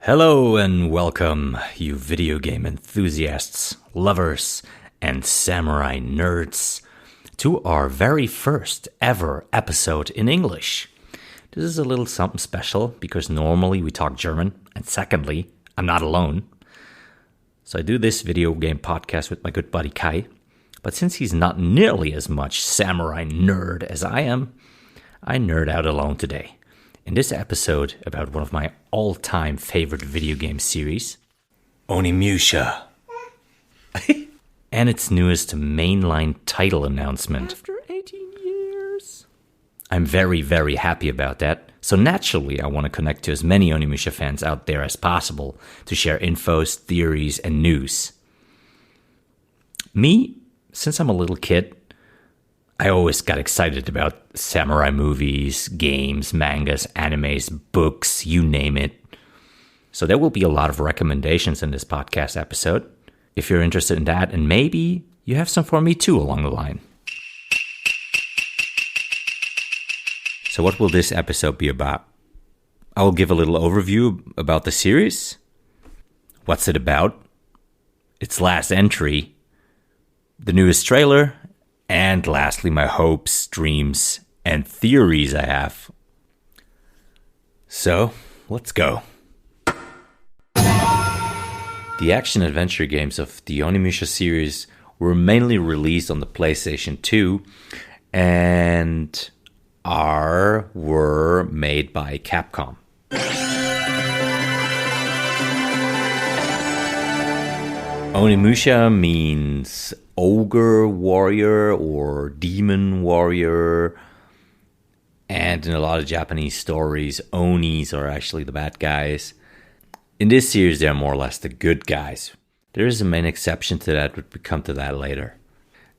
Hello and welcome, you video game enthusiasts, lovers, and samurai nerds, to our very first ever episode in English. This is a little something special because normally we talk German, and secondly, I'm not alone. So I do this video game podcast with my good buddy Kai, but since he's not nearly as much samurai nerd as I am, I nerd out alone today. In this episode about one of my all-time favorite video game series, Onimusha, and its newest mainline title announcement. After 18 years. I'm very, very happy about that. So naturally, I want to connect to as many Onimusha fans out there as possible to share infos, theories, and news. Me, since I'm a little kid, I always got excited about samurai movies, games, mangas, animes, books, you name it. So there will be a lot of recommendations in this podcast episode. If you're interested in that, and maybe you have some for me too along the line. So what will this episode be about? I will give a little overview about the series. What's it about? Its last entry. The newest trailer. And lastly, my hopes, dreams, and theories I have. So, let's go. The action-adventure games of the Onimusha series were mainly released on the PlayStation 2 and were made by Capcom. Onimusha means ogre warrior or demon warrior, and in a lot of Japanese stories, Onis are actually the bad guys. In this series, they're more or less the good guys. There is a main exception to that, but we'll come to that later.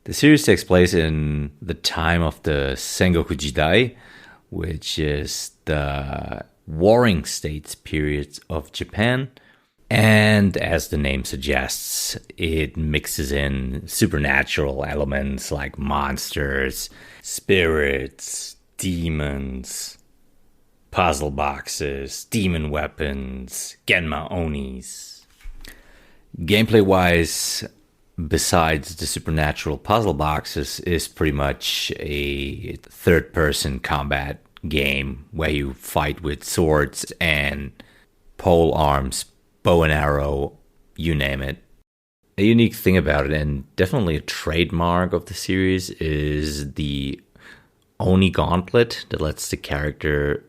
The series takes place in the time of the Sengoku Jidai, which is the warring states period of Japan. And as the name suggests, it mixes in supernatural elements like monsters, spirits, demons, puzzle boxes, demon weapons, Genma Onis. Gameplay-wise, besides the supernatural puzzle boxes, is pretty much a third-person combat game where you fight with swords and pole arms, bow and arrow, you name it. A unique thing about it, and definitely a trademark of the series, is the Oni gauntlet that lets the character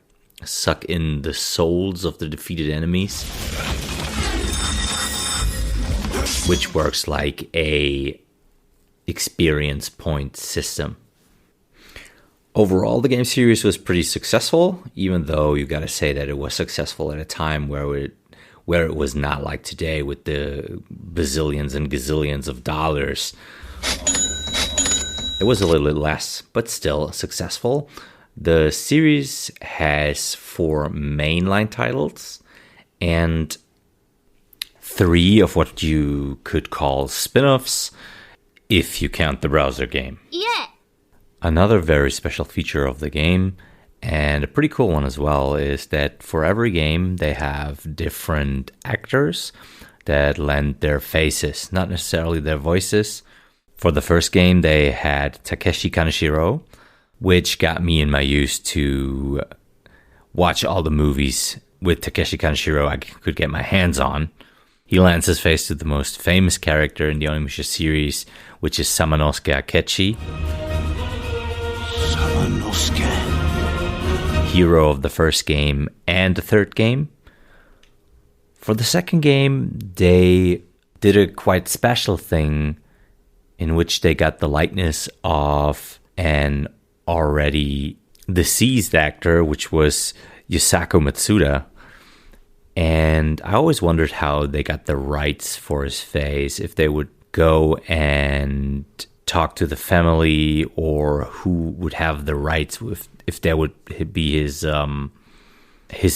suck in the souls of the defeated enemies, which works like a experience point system. Overall, the game series was pretty successful, even though you gotta say that it was successful at a time where it was not like today with the bazillions and gazillions of dollars. It was a little bit less, but still successful. The series has 4 mainline titles and 3 of what you could call spin-offs, if you count the browser game. Yeah. Another very special feature of the game, and a pretty cool one as well, is that for every game they have different actors that lend their faces, not necessarily their voices. For the first game they had Takeshi Kaneshiro, which got me in my youth to watch all the movies with Takeshi Kaneshiro I could get my hands on. He lends his face to the most famous character in the Onimusha series, which is Samanosuke Akechi. Hero of the first game and the third game. For the second game, they did a quite special thing in which they got the likeness of an already deceased actor, which was Yusaku Matsuda. And I always wondered how they got the rights for his face, if they would go and talk to the family, or who would have the rights, if there would be his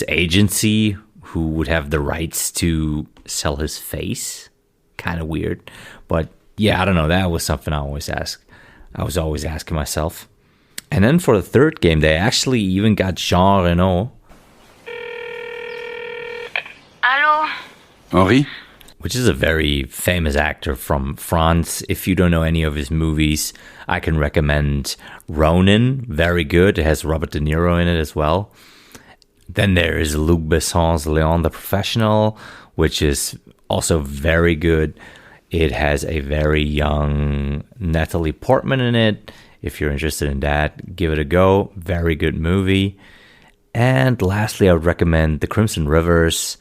agency who would have the rights to sell his face. Kind of weird, but yeah, I don't know. That was something I was always asking myself. And then for the third game, they actually even got Jean Reno Allô? Henri? Which is a very famous actor from France. If you don't know any of his movies, I can recommend Ronin, very good. It has Robert De Niro in it as well. Then there is Luc Besson's Leon the Professional, which is also very good. It has a very young Natalie Portman in it. If you're interested in that, give it a go. Very good movie. And lastly, I would recommend The Crimson Rivers,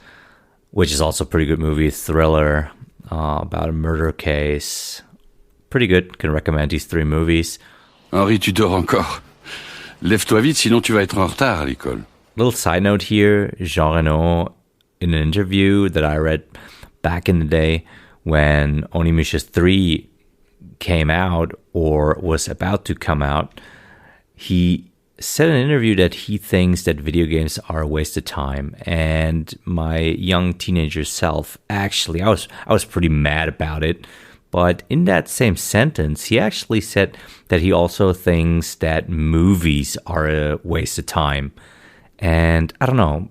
which is also a pretty good movie, thriller about a murder case. Pretty good. Can recommend these 3 movies. Henri, tu dors encore. Lève-toi vite, sinon tu vas être en retard à l'école. Little side note here, Jean Reno, in an interview that I read back in the day when Onimusha 3 came out or was about to come out, he said in an interview that he thinks that video games are a waste of time. And my young teenager self, actually, I was pretty mad about it. But in that same sentence, he actually said that he also thinks that movies are a waste of time. And I don't know,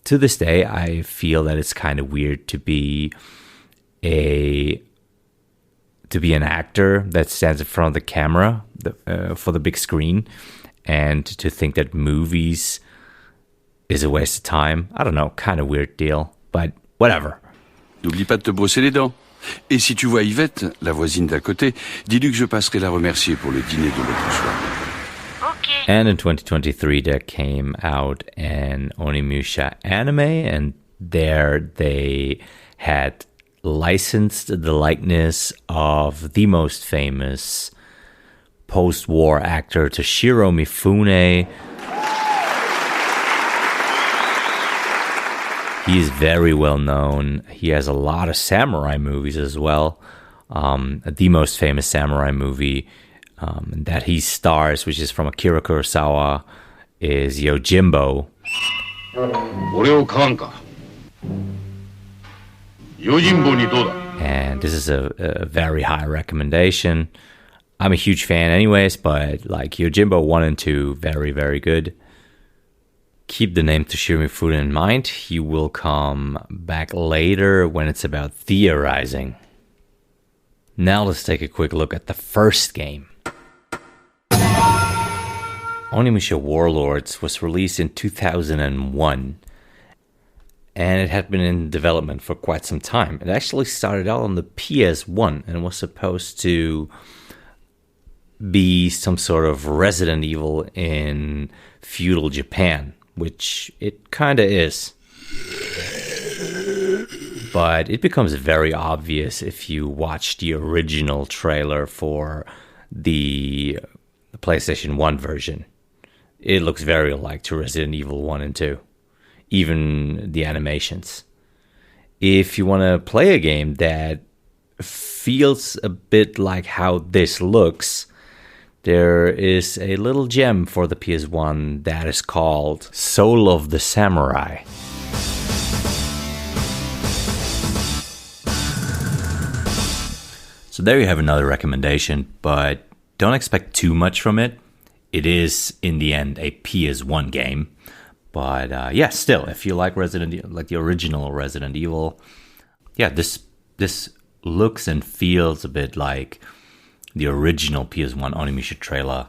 to this day, I feel that it's kind of weird to be an actor that stands in front of the camera for the big screen, and to think that movies is a waste of time. I don't know, kind of weird deal, but whatever. N'oublie pas de te brosser les dents. Et si tu vois Yvette, la voisine d'à côté, dis-lui que je passerai la remercier pour le dîner de l'autre soir. And in 2023, there came out an Onimusha anime, and there they had licensed the likeness of the most famous post-war actor Toshiro Mifune. He is very well known. He has a lot of samurai movies as well. The most famous samurai movie that he stars, which is from Akira Kurosawa, is Yojimbo. And this is a very high recommendation. I'm a huge fan anyways, but like Yojimbo 1 and 2, very, very good. Keep the name Toshiro Mifune in mind. He will come back later when it's about theorizing. Now let's take a quick look at the first game. Onimusha Warlords was released in 2001, and it had been in development for quite some time. It actually started out on the PS1 and was supposed to be some sort of Resident Evil in feudal Japan, which it kind of is. But it becomes very obvious if you watch the original trailer for the PlayStation 1 version. It looks very like to Resident Evil 1 and 2. Even the animations. If you want to play a game that feels a bit like how this looks, there is a little gem for the PS1 that is called Soul of the Samurai. So there you have another recommendation, but don't expect too much from it. It is, in the end, a PS1 game. But yeah, still, if you like like the original Resident Evil, yeah, this looks and feels a bit like the original PS1 Onimusha trailer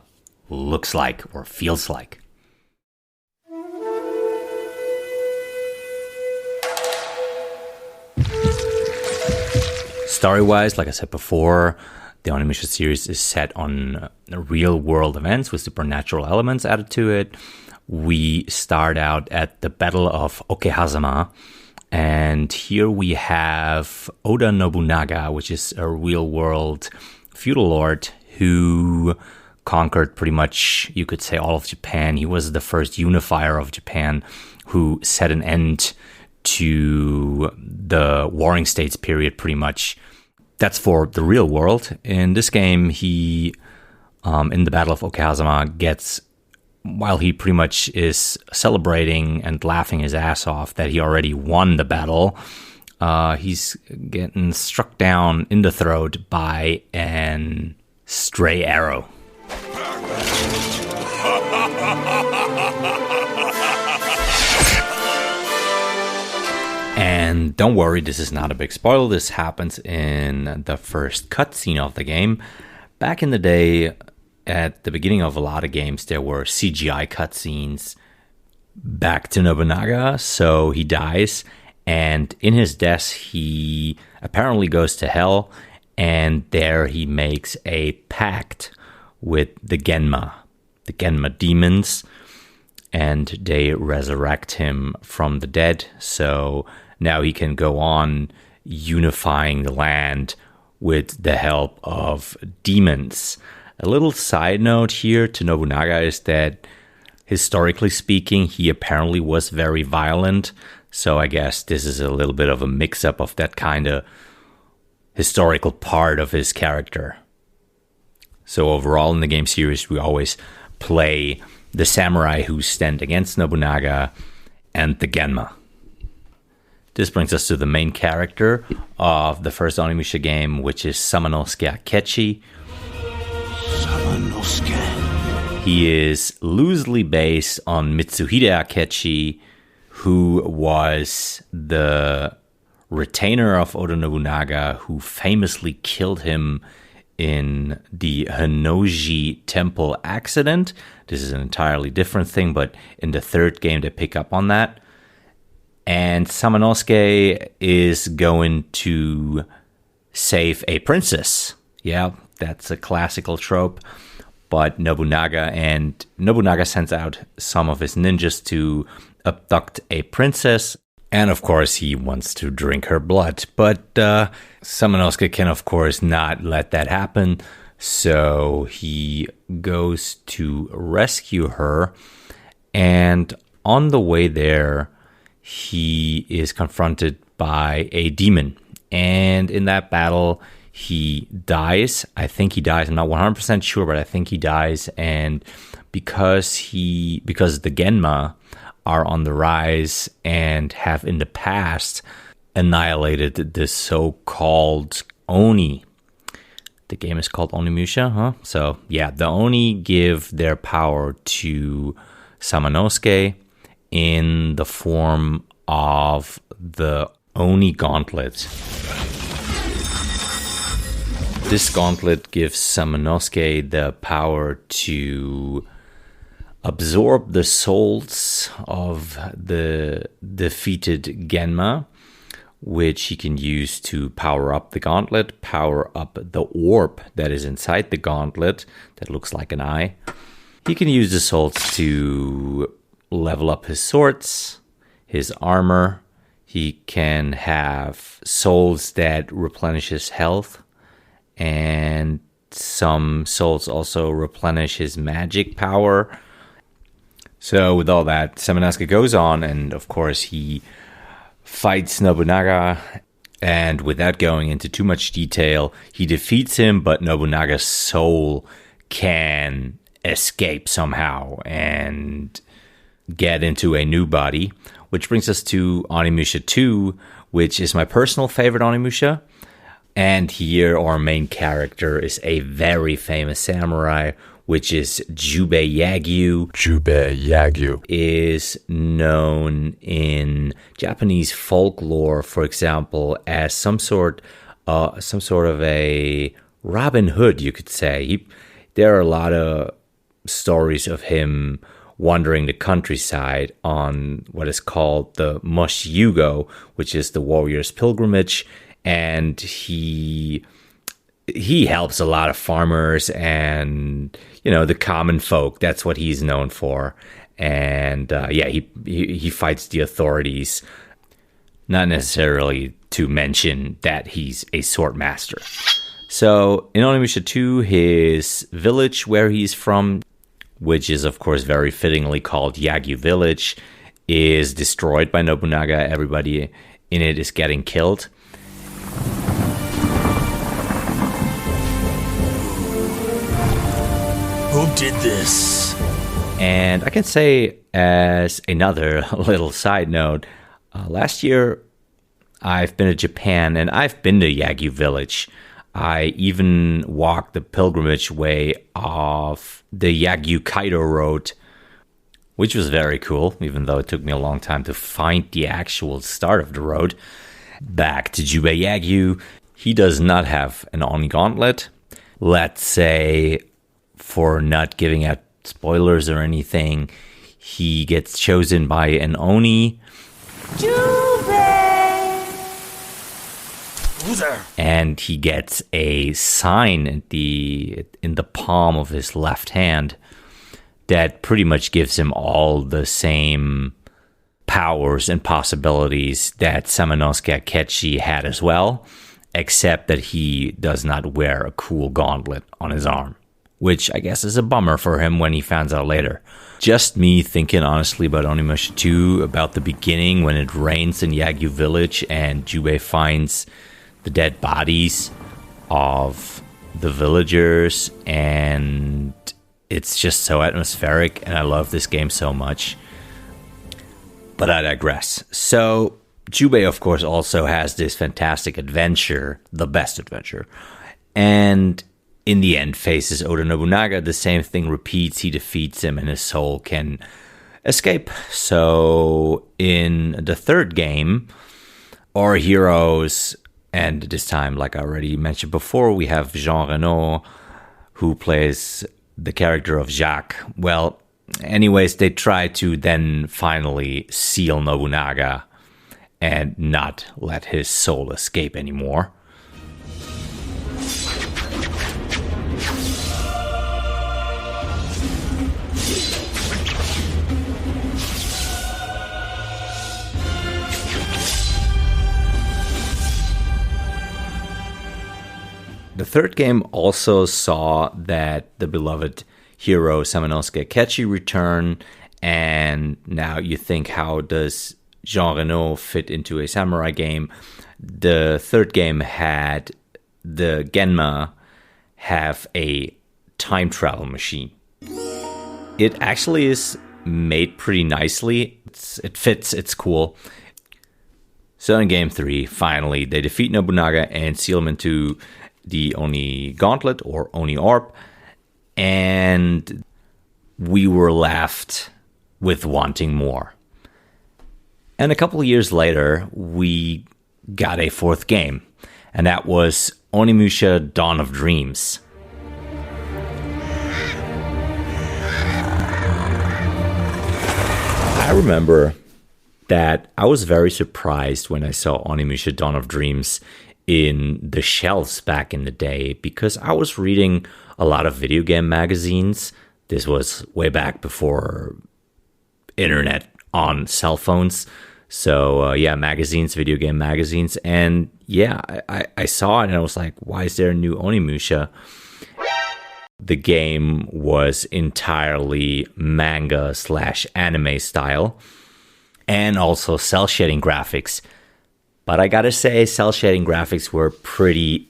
looks like or feels like. Story-wise, like I said before, the Onimusha series is set on real-world events with supernatural elements added to it. We start out at the Battle of Okehazama, and here we have Oda Nobunaga, which is a real-world feudal lord who conquered pretty much, you could say, all of Japan. He was the first unifier of Japan who set an end to the Warring States period, pretty much. That's for the real world. In this game, he, in the Battle of Okehazama, gets, while he pretty much is celebrating and laughing his ass off that he already won the battle, he's getting struck down in the throat by an stray arrow. And don't worry, this is not a big spoiler. This happens in the first cutscene of the game. Back in the day, at the beginning of a lot of games, there were CGI cutscenes back to Nobunaga. So he dies, and in his death, he apparently goes to hell, and there he makes a pact with the Genma demons, and they resurrect him from the dead. So now he can go on unifying the land with the help of demons. A little side note here to Nobunaga is that, historically speaking, he apparently was very violent. So I guess this is a little bit of a mix-up of that kind of historical part of his character. So overall in the game series, we always play the samurai who stand against Nobunaga and the Genma. This brings us to the main character of the first Onimusha game, which is Samanosuke Akechi. He is loosely based on Mitsuhide Akechi, who was the retainer of Oda Nobunaga, who famously killed him in the Honnoji Temple accident. This is an entirely different thing, but in the third game they pick up on that. And Samanosuke is going to save a princess. Yeah, that's a classical trope. But Nobunaga sends out some of his ninjas to abduct a princess. And of course, he wants to drink her blood. But Samanosuke can, of course, not let that happen. So he goes to rescue her. And on the way there, he is confronted by a demon. And in that battle, he dies. I think he dies. I'm not 100% sure, but I think he dies. And because the Genma are on the rise and have in the past annihilated the so-called Oni. The game is called Onimusha, huh? So yeah, the Oni give their power to Samanosuke in the form of the Oni Gauntlet. This gauntlet gives Samanosuke the power to absorb the souls of the defeated Genma, which he can use to power up the gauntlet, power up the orb that is inside the gauntlet that looks like an eye. He can use the souls to level up his swords, his armor. He can have souls that replenish his health, and some souls also replenish his magic power. So with all that, Samanosuke goes on, and of course he fights Nobunaga, and without going into too much detail, he defeats him, but Nobunaga's soul can escape somehow and get into a new body, which brings us to Onimusha 2, which is my personal favorite Onimusha. And here our main character is a very famous samurai, which is Jubei Yagyu. Jubei Yagyu is known in Japanese folklore, for example, as some sort of a Robin Hood, you could say. There are a lot of stories of him wandering the countryside on what is called the Moshi-Yugo, which is the warrior's pilgrimage, and he helps a lot of farmers and, you know, the common folk. That's what he's known for. And he fights the authorities, not necessarily to mention that he's a sword master. So in Onimusha 2, his village where he's from, which is of course very fittingly called Yagyu Village, is destroyed by Nobunaga. Everybody in it is getting killed. Who did this? And I can say, as another little side note, last year I've been to Japan and I've been to Yagyu Village. I even walked the pilgrimage way of the Yagyu Kaido Road, which was very cool, even though it took me a long time to find the actual start of the road. Back to Jubei Yagyu. He does not have an Oni Gauntlet. Let's say, for not giving out spoilers or anything, he gets chosen by an Oni. Jubei! Loser! And he gets a sign in the palm of his left hand that pretty much gives him all the same powers and possibilities that Samanosuke Akechi had as well, except that he does not wear a cool gauntlet on his arm, which I guess is a bummer for him when he finds out later. Just me thinking honestly about Onimusha 2, about the beginning when it rains in Yagyu village and Jubei finds the dead bodies of the villagers, and it's just so atmospheric, and I love this game so much. But I digress. So, Jubei, of course, also has this fantastic adventure, the best adventure, and in the end faces Oda Nobunaga. The same thing repeats. He defeats him, and his soul can escape. So, in the third game, our heroes, and this time, like I already mentioned before, we have Jean Reno, who plays the character of Jacques. Well, anyways, they try to then finally seal Nobunaga and not let his soul escape anymore. The third game also saw that the beloved hero Samanosuke Akechi return, and now you think, how does Jean Reno fit into a samurai game? The third game had the Genma have a time travel machine. It actually is made pretty nicely. It fits, it's cool. So in game 3, finally, they defeat Nobunaga and seal him into the Oni Gauntlet or Oni Orb, and we were left with wanting more. And a couple of years later, we got a fourth game, and that was Onimusha Dawn of Dreams. I remember that I was very surprised when I saw Onimusha Dawn of Dreams in the shelves back in the day, because I was reading a lot of video game magazines. This was way back before internet on cell phones. So magazines, video game magazines. And yeah, I saw it and I was like, why is there a new Onimusha? The game was entirely manga/anime style and also cel shading graphics. But I gotta say, cel shading graphics were pretty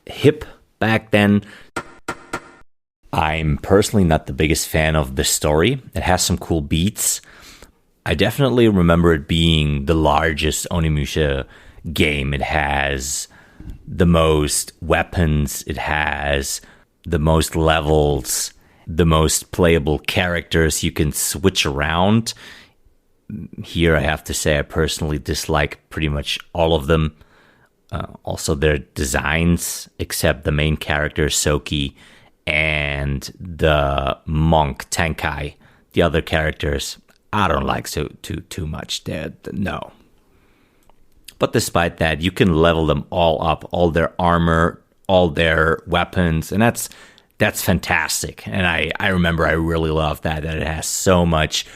hip back then. I'm personally not the biggest fan of the story. It has some cool beats. I definitely remember it being the largest Onimusha game. It has the most weapons, it has the most levels, the most playable characters you can switch around. Here I have to say I personally dislike pretty much all of them. Also their designs, except the main character Soki and the monk Tenkai. The other characters I don't like too much. No. But despite that, you can level them all up, all their armor, all their weapons, and that's fantastic. And I remember I really love that it has so much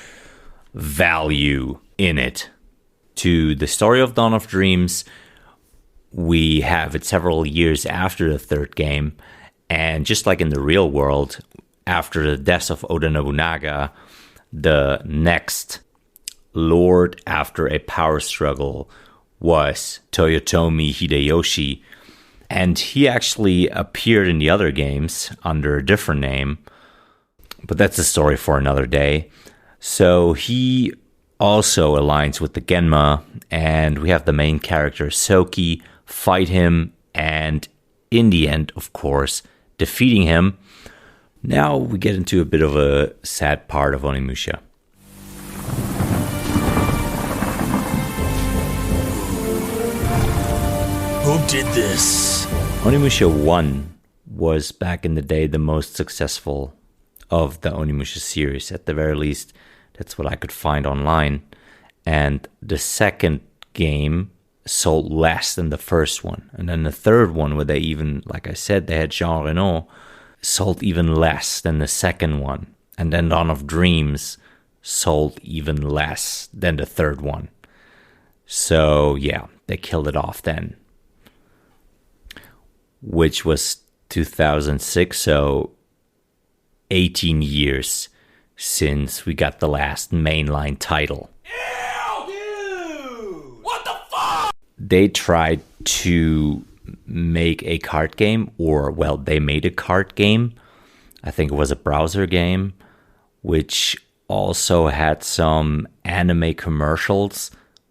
value in it. To the story of Dawn of Dreams, we have it several years after the third game, and just like in the real world, after the death of Oda Nobunaga, the next lord after a power struggle was Toyotomi Hideyoshi, and he actually appeared in the other games under a different name, but that's a story for another day. So he also aligns with the Genma, and we have the main character Soki fight him, and in the end, of course, defeating him. Now we get into a bit of a sad part of Onimusha. Who did this? Onimusha 1 was back in the day the most successful of the Onimusha series. At the very least, that's what I could find online. And the second game sold less than the first one. And then the third one, where they even, like I said, they had Jean Reno, sold even less than the second one. And then Dawn of Dreams sold even less than the third one. So yeah, they killed it off then. Which was 2006, so 18 years since we got the last mainline title. Ew! What the fuck? They tried to make a card game, or, well, they made a card game. I think it was a browser game, which also had some anime commercials,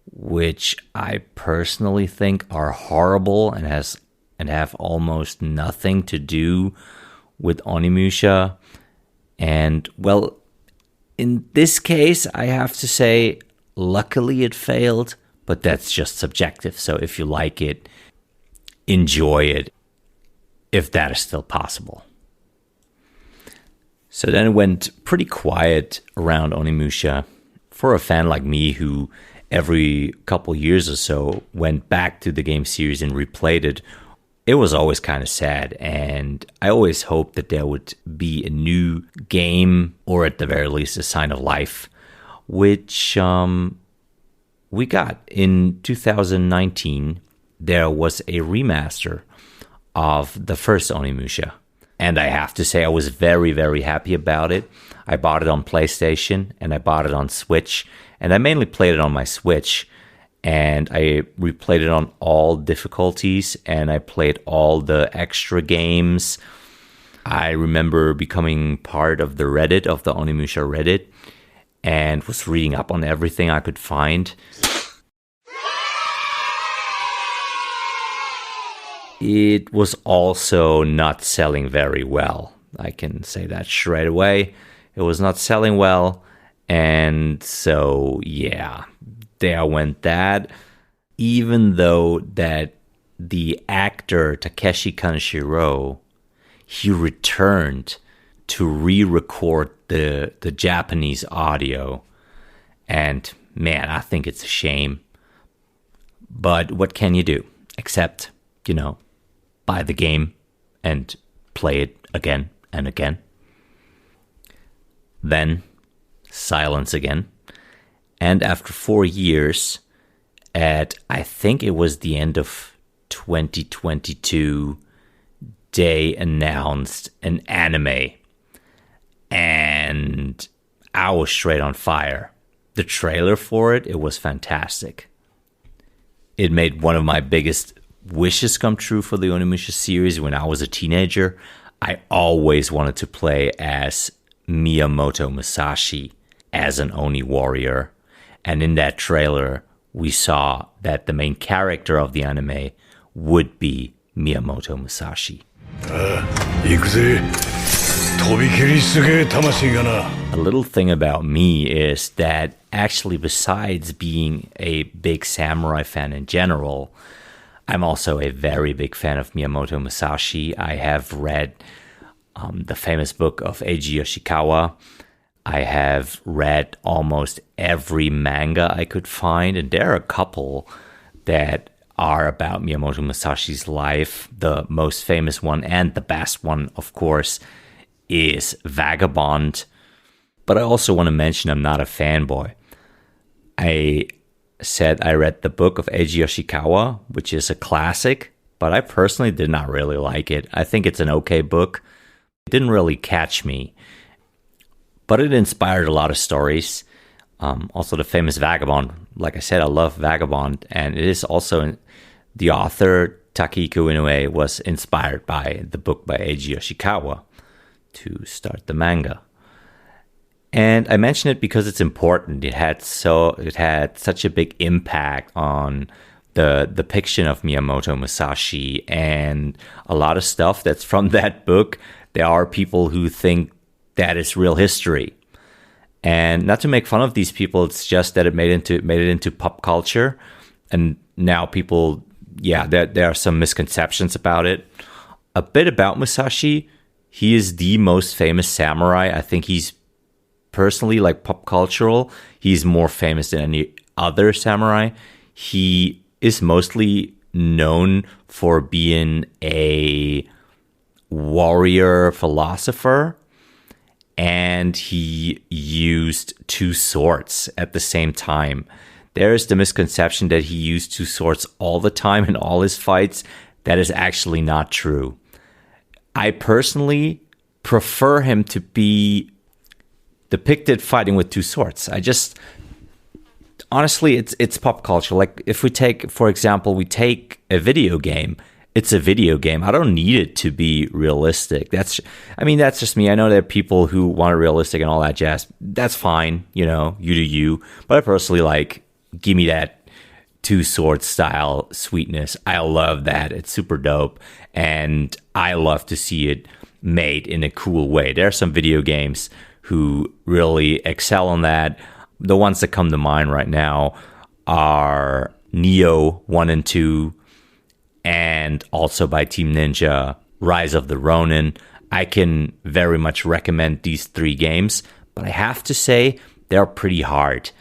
which I personally think are horrible and have almost nothing to do with Onimusha. And, well, in this case, I have to say, luckily it failed, but that's just subjective. So if you like it, enjoy it, if that is still possible. So then it went pretty quiet around Onimusha. For a fan like me who every couple years or so went back to the game series and replayed it, it was always kind of sad. And I always hoped that there would be a new game, or at the very least a sign of life, which we got. In 2019, there was a remaster of the first Onimusha. And I have to say, I was very, very happy about it. I bought it on PlayStation and I bought it on Switch. And I mainly played it on my Switch. And I replayed it on all difficulties. And I played all the extra games. I remember becoming part of the Reddit, of the Onimusha Reddit. And was reading up on everything I could find. It was also not selling very well. I can say that straight away. It was not selling well. And so, yeah, there went that. Even though that the actor Takeshi Kaneshiro, he returned to re-record the Japanese audio. And man, I think it's a shame. But what can you do? Except, buy the game and play it again and again. Then silence again. And after 4 years, I think it was the end of 2022, they announced an anime. And I was straight on fire. The trailer for it was fantastic. It made one of my biggest wishes come true for the Onimusha series. When I was a teenager, I always wanted to play as Miyamoto Musashi, as an Oni warrior. And in that trailer, we saw that the main character of the anime would be Miyamoto Musashi. A little thing about me is that actually, besides being a big samurai fan in general, I'm also a very big fan of Miyamoto Musashi. I have read the famous book of Eiji Yoshikawa. I have read almost every manga I could find, and there are a couple that are about Miyamoto Musashi's life. The most famous one, and the best one, of course, is Vagabond. But I also want to mention I'm not a fanboy. I said I read the book of Eiji Yoshikawa, which is a classic, but I personally did not really like it. I think it's an okay book. It didn't really catch me, but it inspired a lot of stories. Also the famous Vagabond. Like I said, I love Vagabond, and it is also the author Takehiko Inoue was inspired by the book by Eiji Yoshikawa to start the manga. And I mention it because it's important. It had such a big impact on the depiction of Miyamoto Musashi, and a lot of stuff that's from that book. There are people who think that is real history, and not to make fun of these people. It's just that it made it into pop culture, and now people yeah, there are some misconceptions about it. A bit about Musashi, he is the most famous samurai. I think he's personally, like pop cultural, he's more famous than any other samurai. He is mostly known for being a warrior philosopher, and he used two swords at the same time. There is the misconception that he used two swords all the time in all his fights. That is actually not true. I personally prefer him to be depicted fighting with two swords. Honestly, it's pop culture. Like if we take, for example, a video game. It's a video game. I don't need it to be realistic. That's just me. I know there are people who want it realistic and all that jazz. That's fine. You do you. But I personally give me that two sword style sweetness. I love that. It's super dope. And I love to see it made in a cool way. There are some video games who really excel on that. The ones that come to mind right now are Neo 1 and 2, and also by Team Ninja, Rise of the Ronin. I can very much recommend these three games, but I have to say they're pretty hard.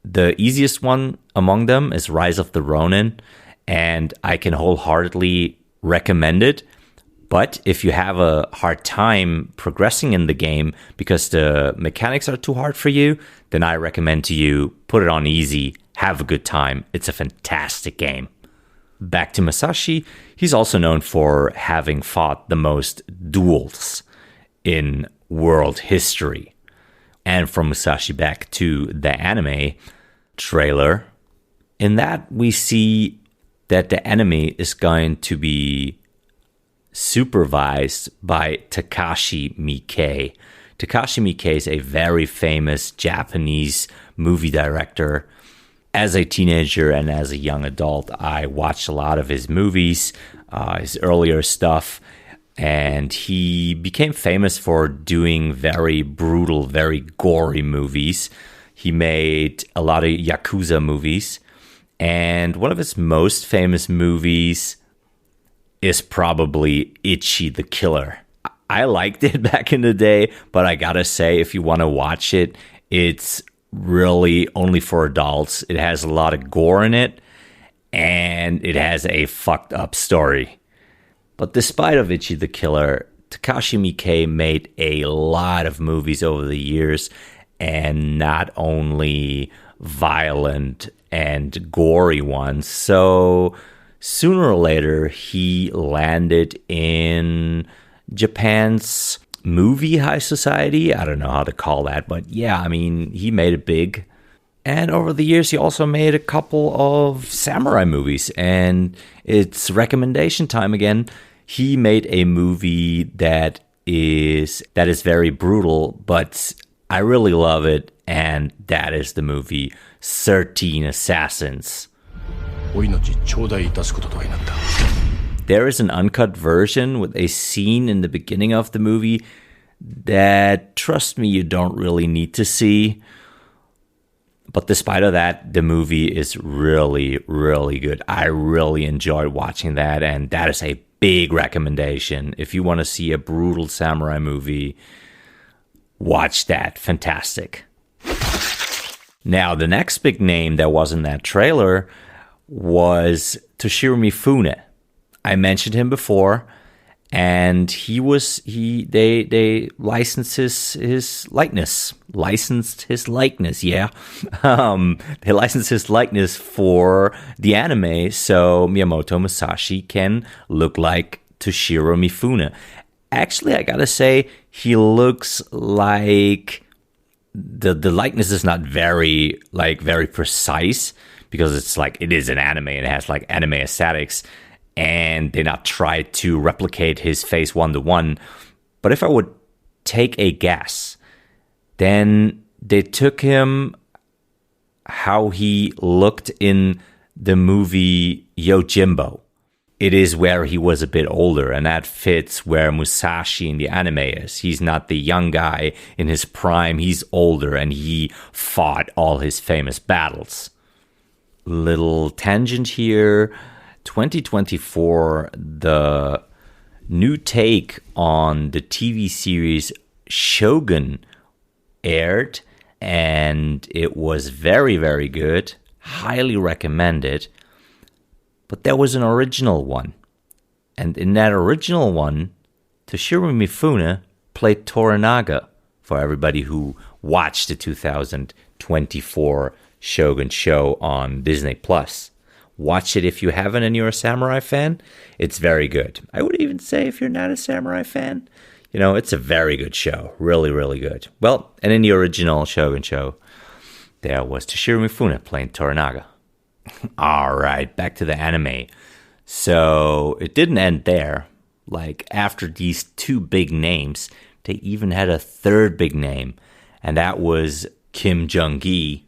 The easiest one among them is Rise of the Ronin, and I can wholeheartedly recommend it. But if you have a hard time progressing in the game because the mechanics are too hard for you, then I recommend to you, put it on easy, have a good time. It's a fantastic game. Back to Musashi, he's also known for having fought the most duels in world history. And from Musashi back to the anime trailer, in that we see that the enemy is going to be supervised by Takashi Miike. Takashi Miike is a very famous Japanese movie director. As a teenager and as a young adult, I watched a lot of his movies, his earlier stuff, and he became famous for doing very brutal, very gory movies. He made a lot of Yakuza movies, and one of his most famous movies is probably Ichi the Killer. I liked it back in the day, but I gotta say, if you want to watch it, it's really only for adults. It has a lot of gore in it, and it has a fucked up story. But despite of Ichi the Killer, Takashi Miike made a lot of movies over the years, and not only violent and gory ones. So sooner or later, he landed in Japan's movie high society. I don't know how to call that, but yeah, I mean, he made it big. And over the years, he also made a couple of samurai movies, and it's recommendation time again. He made a movie that is very brutal, but I really love it, and that is the movie 13 Assassins. There is an uncut version with a scene in the beginning of the movie that, trust me, you don't really need to see. But despite of that, the movie is really, really good. I really enjoyed watching that, and that is a big recommendation. If you want to see a brutal samurai movie, watch that. Fantastic. Now, the next big name that was in that trailer was Toshiro Mifune. I mentioned him before, and they licensed his likeness. Yeah. They licensed his likeness for the anime, so Miyamoto Musashi can look like Toshiro Mifune. Actually, I gotta say, he looks like the likeness is not very precise, because it is an anime and it has like anime aesthetics, and they not try to replicate his face 1-to-1. But if I would take a guess, then they took him how he looked in the movie Yojimbo. It is where he was a bit older, and that fits where Musashi in the anime is. He's not the young guy in his prime, he's older, and he fought all his famous battles. Little tangent here. 2024, the new take on the TV series Shogun aired, and it was very, very good. Highly recommended. But there was an original one. And in that original one, Toshiro Mifune played Toranaga, for everybody who watched the 2024 Shogun show on Disney+. Watch it if you haven't and you're a samurai fan. It's very good. I would even say if you're not a samurai fan, it's a very good show. Really, really good. Well, and in the original Shogun show, there was Toshiro Mifune playing Toranaga. All right, back to the anime. So it didn't end there. Like, after these two big names, they even had a third big name, and that was Kim Jung-gi,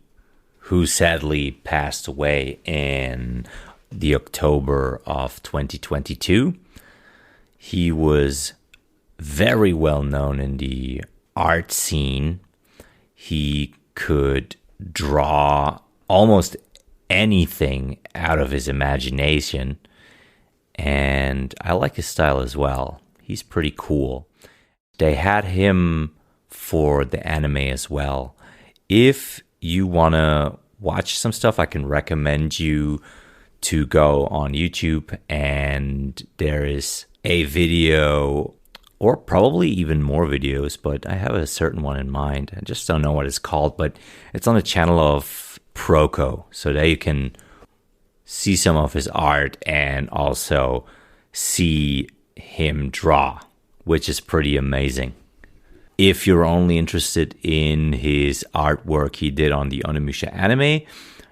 who sadly passed away in the October of 2022. He was very well known in the art scene. He could draw almost anything out of his imagination, and I like his style as well. He's pretty cool. They had him for the anime as well. If you want to watch some stuff, I can recommend you to go on YouTube, and there is a video, or probably even more videos, but I have a certain one in mind. I just don't know what it's called, but it's on the channel of Proco, so there you can see some of his art and also see him draw, which is pretty amazing. If you're only interested in his artwork he did on the Onimusha anime,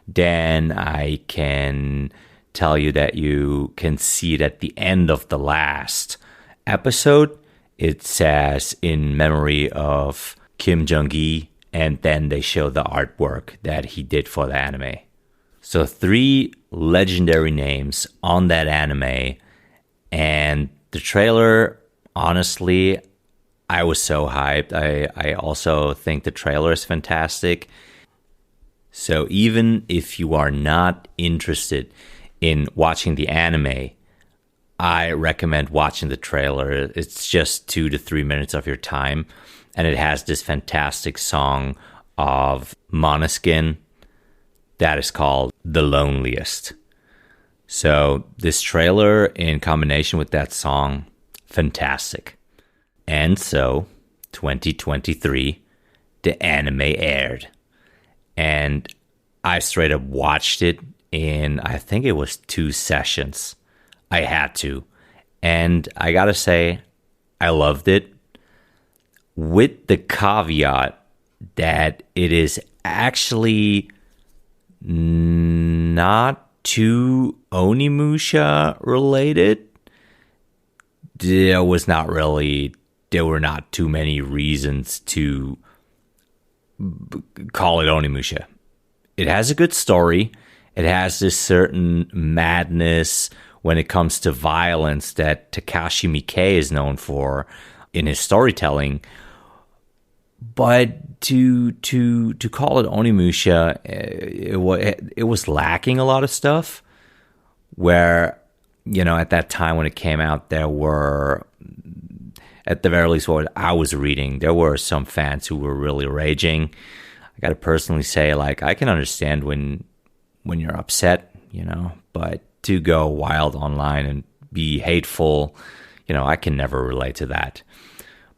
then I can tell you that you can see it at the end of the last episode. It says in memory of Kim Jung-gi, and then they show the artwork that he did for the anime. So 3 legendary names on that anime, and the trailer, honestly, I was so hyped. I also think the trailer is fantastic. So even if you are not interested in watching the anime, I recommend watching the trailer. It's just 2 to 3 minutes of your time, and it has this fantastic song of Måneskin that is called The Loneliest. So this trailer in combination with that song, fantastic. And so 2023, the anime aired, and I straight up watched it in, I think it was 2 sessions. I had to. And I gotta say, I loved it, with the caveat that it is actually not too Onimusha related. There were not too many reasons to call it Onimusha. It has a good story. It has this certain madness when it comes to violence that Takashi Miike is known for in his storytelling. But to call it Onimusha, it was lacking a lot of stuff. Where, at that time when it came out, there were, at the very least, what I was reading, there were some fans who were really raging. I got to personally say, I can understand when you're upset, but to go wild online and be hateful, I can never relate to that.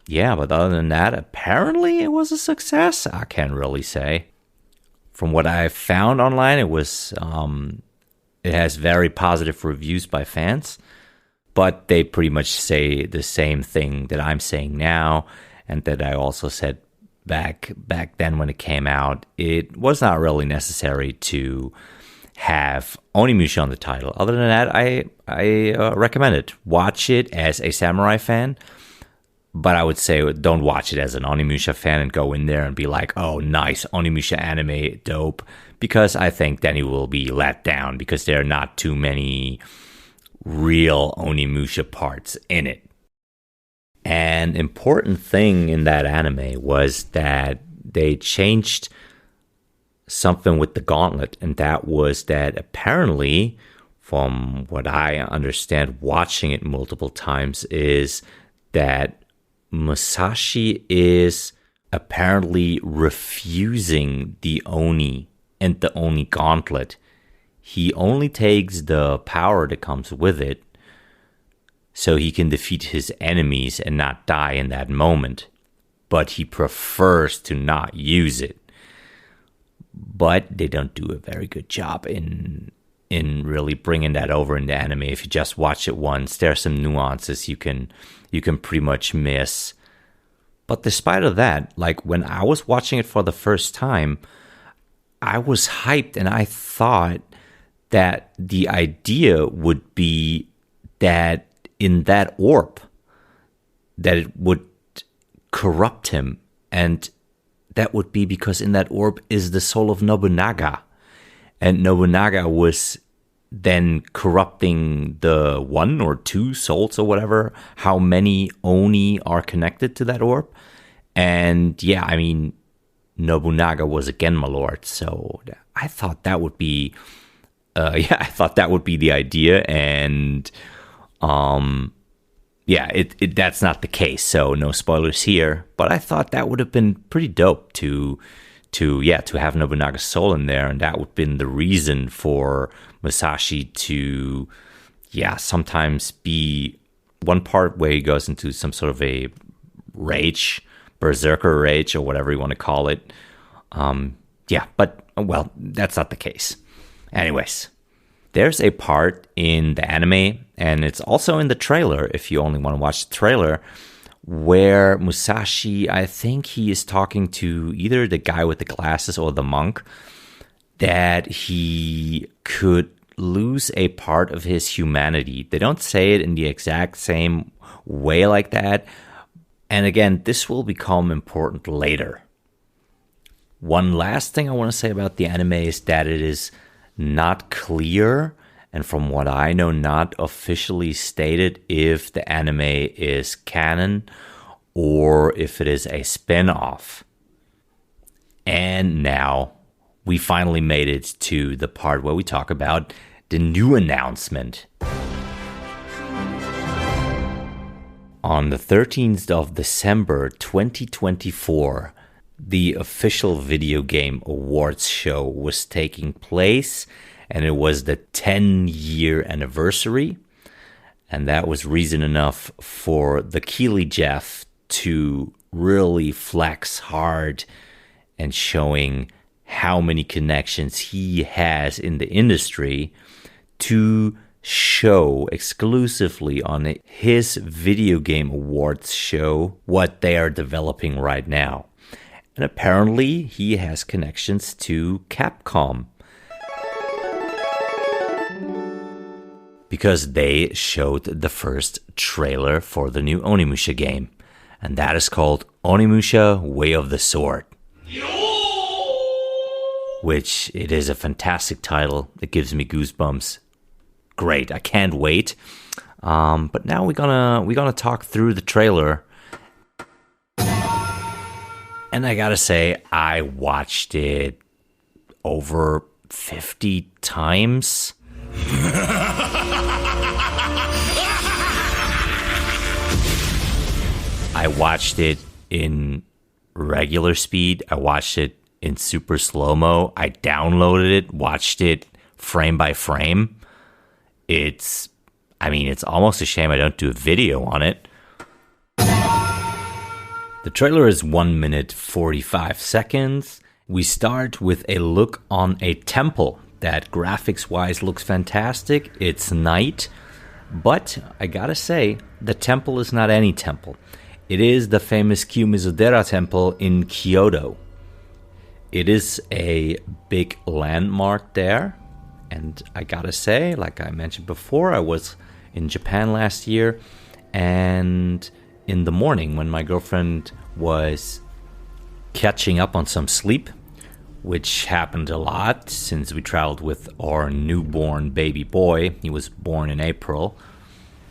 Yeah, but other than that, apparently it was a success. I can't really say. From what I found online, it was, it has very positive reviews by fans, but they pretty much say the same thing that I'm saying now, and that I also said back then when it came out. It was not really necessary to have Onimusha on the title. Other than that, I recommend it. Watch it as a samurai fan, but I would say don't watch it as an Onimusha fan and go in there and be like, oh, nice, Onimusha anime, dope, because I think then you will be let down because there are not too many real Onimusha parts in it. An important thing in that anime was that they changed something with the gauntlet, and that was that apparently from what I understand watching it multiple times, is that Musashi is apparently refusing the Oni and the Oni gauntlet. He only takes the power that comes with it so he can defeat his enemies and not die in that moment. But he prefers to not use it. But they don't do a very good job in really bringing that over in the anime. If you just watch it once, there are some nuances you can pretty much miss. But despite of that, like when I was watching it for the first time, I was hyped and I thought that the idea would be that in that orb, that it would corrupt him, and that would be because in that orb is the soul of Nobunaga, and Nobunaga was then corrupting the 1 or 2 souls or whatever, how many Oni are connected to that orb. And yeah, I mean, Nobunaga was a Genma Lord, so I thought that would be the idea, and that's not the case, so no spoilers here. But I thought that would have been pretty dope to have Nobunaga's soul in there, and that would have been the reason for Musashi to, sometimes be one part where he goes into some sort of a rage, berserker rage, or whatever you want to call it. But, well, that's not the case. Anyways, there's a part in the anime, and it's also in the trailer, if you only want to watch the trailer, where Musashi, I think he is talking to either the guy with the glasses or the monk, that he could lose a part of his humanity. They don't say it in the exact same way like that. And again, this will become important later. One last thing I want to say about the anime is that it is not clear, and from what I know, not officially stated if the anime is canon or if it is a spin-off. And now we finally made it to the part where we talk about the new announcement. On the 13th of December 2024, the official video game awards show was taking place, and it was the 10-year anniversary. And that was reason enough for the Keeley Jeff to really flex hard and showing how many connections he has in the industry to show exclusively on his video game awards show what they are developing right now. And apparently he has connections to Capcom, because they showed the first trailer for the new Onimusha game. And that is called Onimusha Way of the Sword. Which, it is a fantastic title. It gives me goosebumps. Great, I can't wait. But now we're gonna talk through the trailer. And I gotta say, I watched it over 50 times. I watched it in regular speed. I watched it in super slow-mo. I downloaded it, watched it frame by frame. It's almost a shame I don't do a video on it. The trailer is 1 minute 45 seconds. We start with a look on a temple that graphics-wise looks fantastic. It's night, but I gotta say, the temple is not any temple. It is the famous Kiyomizu-dera temple in Kyoto. It is a big landmark there, and I gotta say, like I mentioned before, I was in Japan last year, and in the morning when my girlfriend was catching up on some sleep, which happened a lot since we traveled with our newborn baby boy. He was born in April.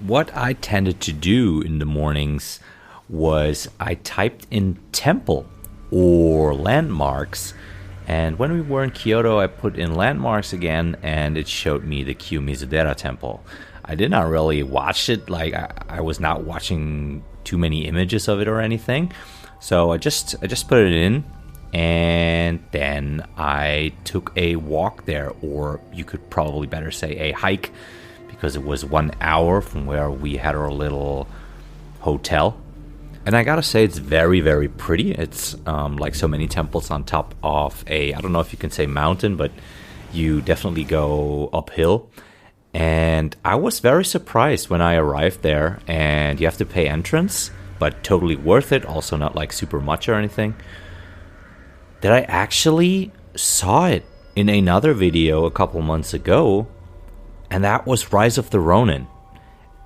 What I tended to do in the mornings was I typed in temple or landmarks And when we were in Kyoto, I put in landmarks again, and it showed me the Kiyomizu-dera temple. I did not really watch it, like I was not watching too many images of it or anything. So I just put it in, and then I took a walk there, or you could probably better say a hike, because it was 1 hour from where we had our little hotel. And I gotta say, it's very, very pretty. It's like so many temples on top of I don't know if you can say mountain, but you definitely go uphill. And I was very surprised when I arrived there, and you have to pay entrance, but totally worth it, also not like super much or anything, that I actually saw it in another video a couple months ago, and that was Rise of the Ronin.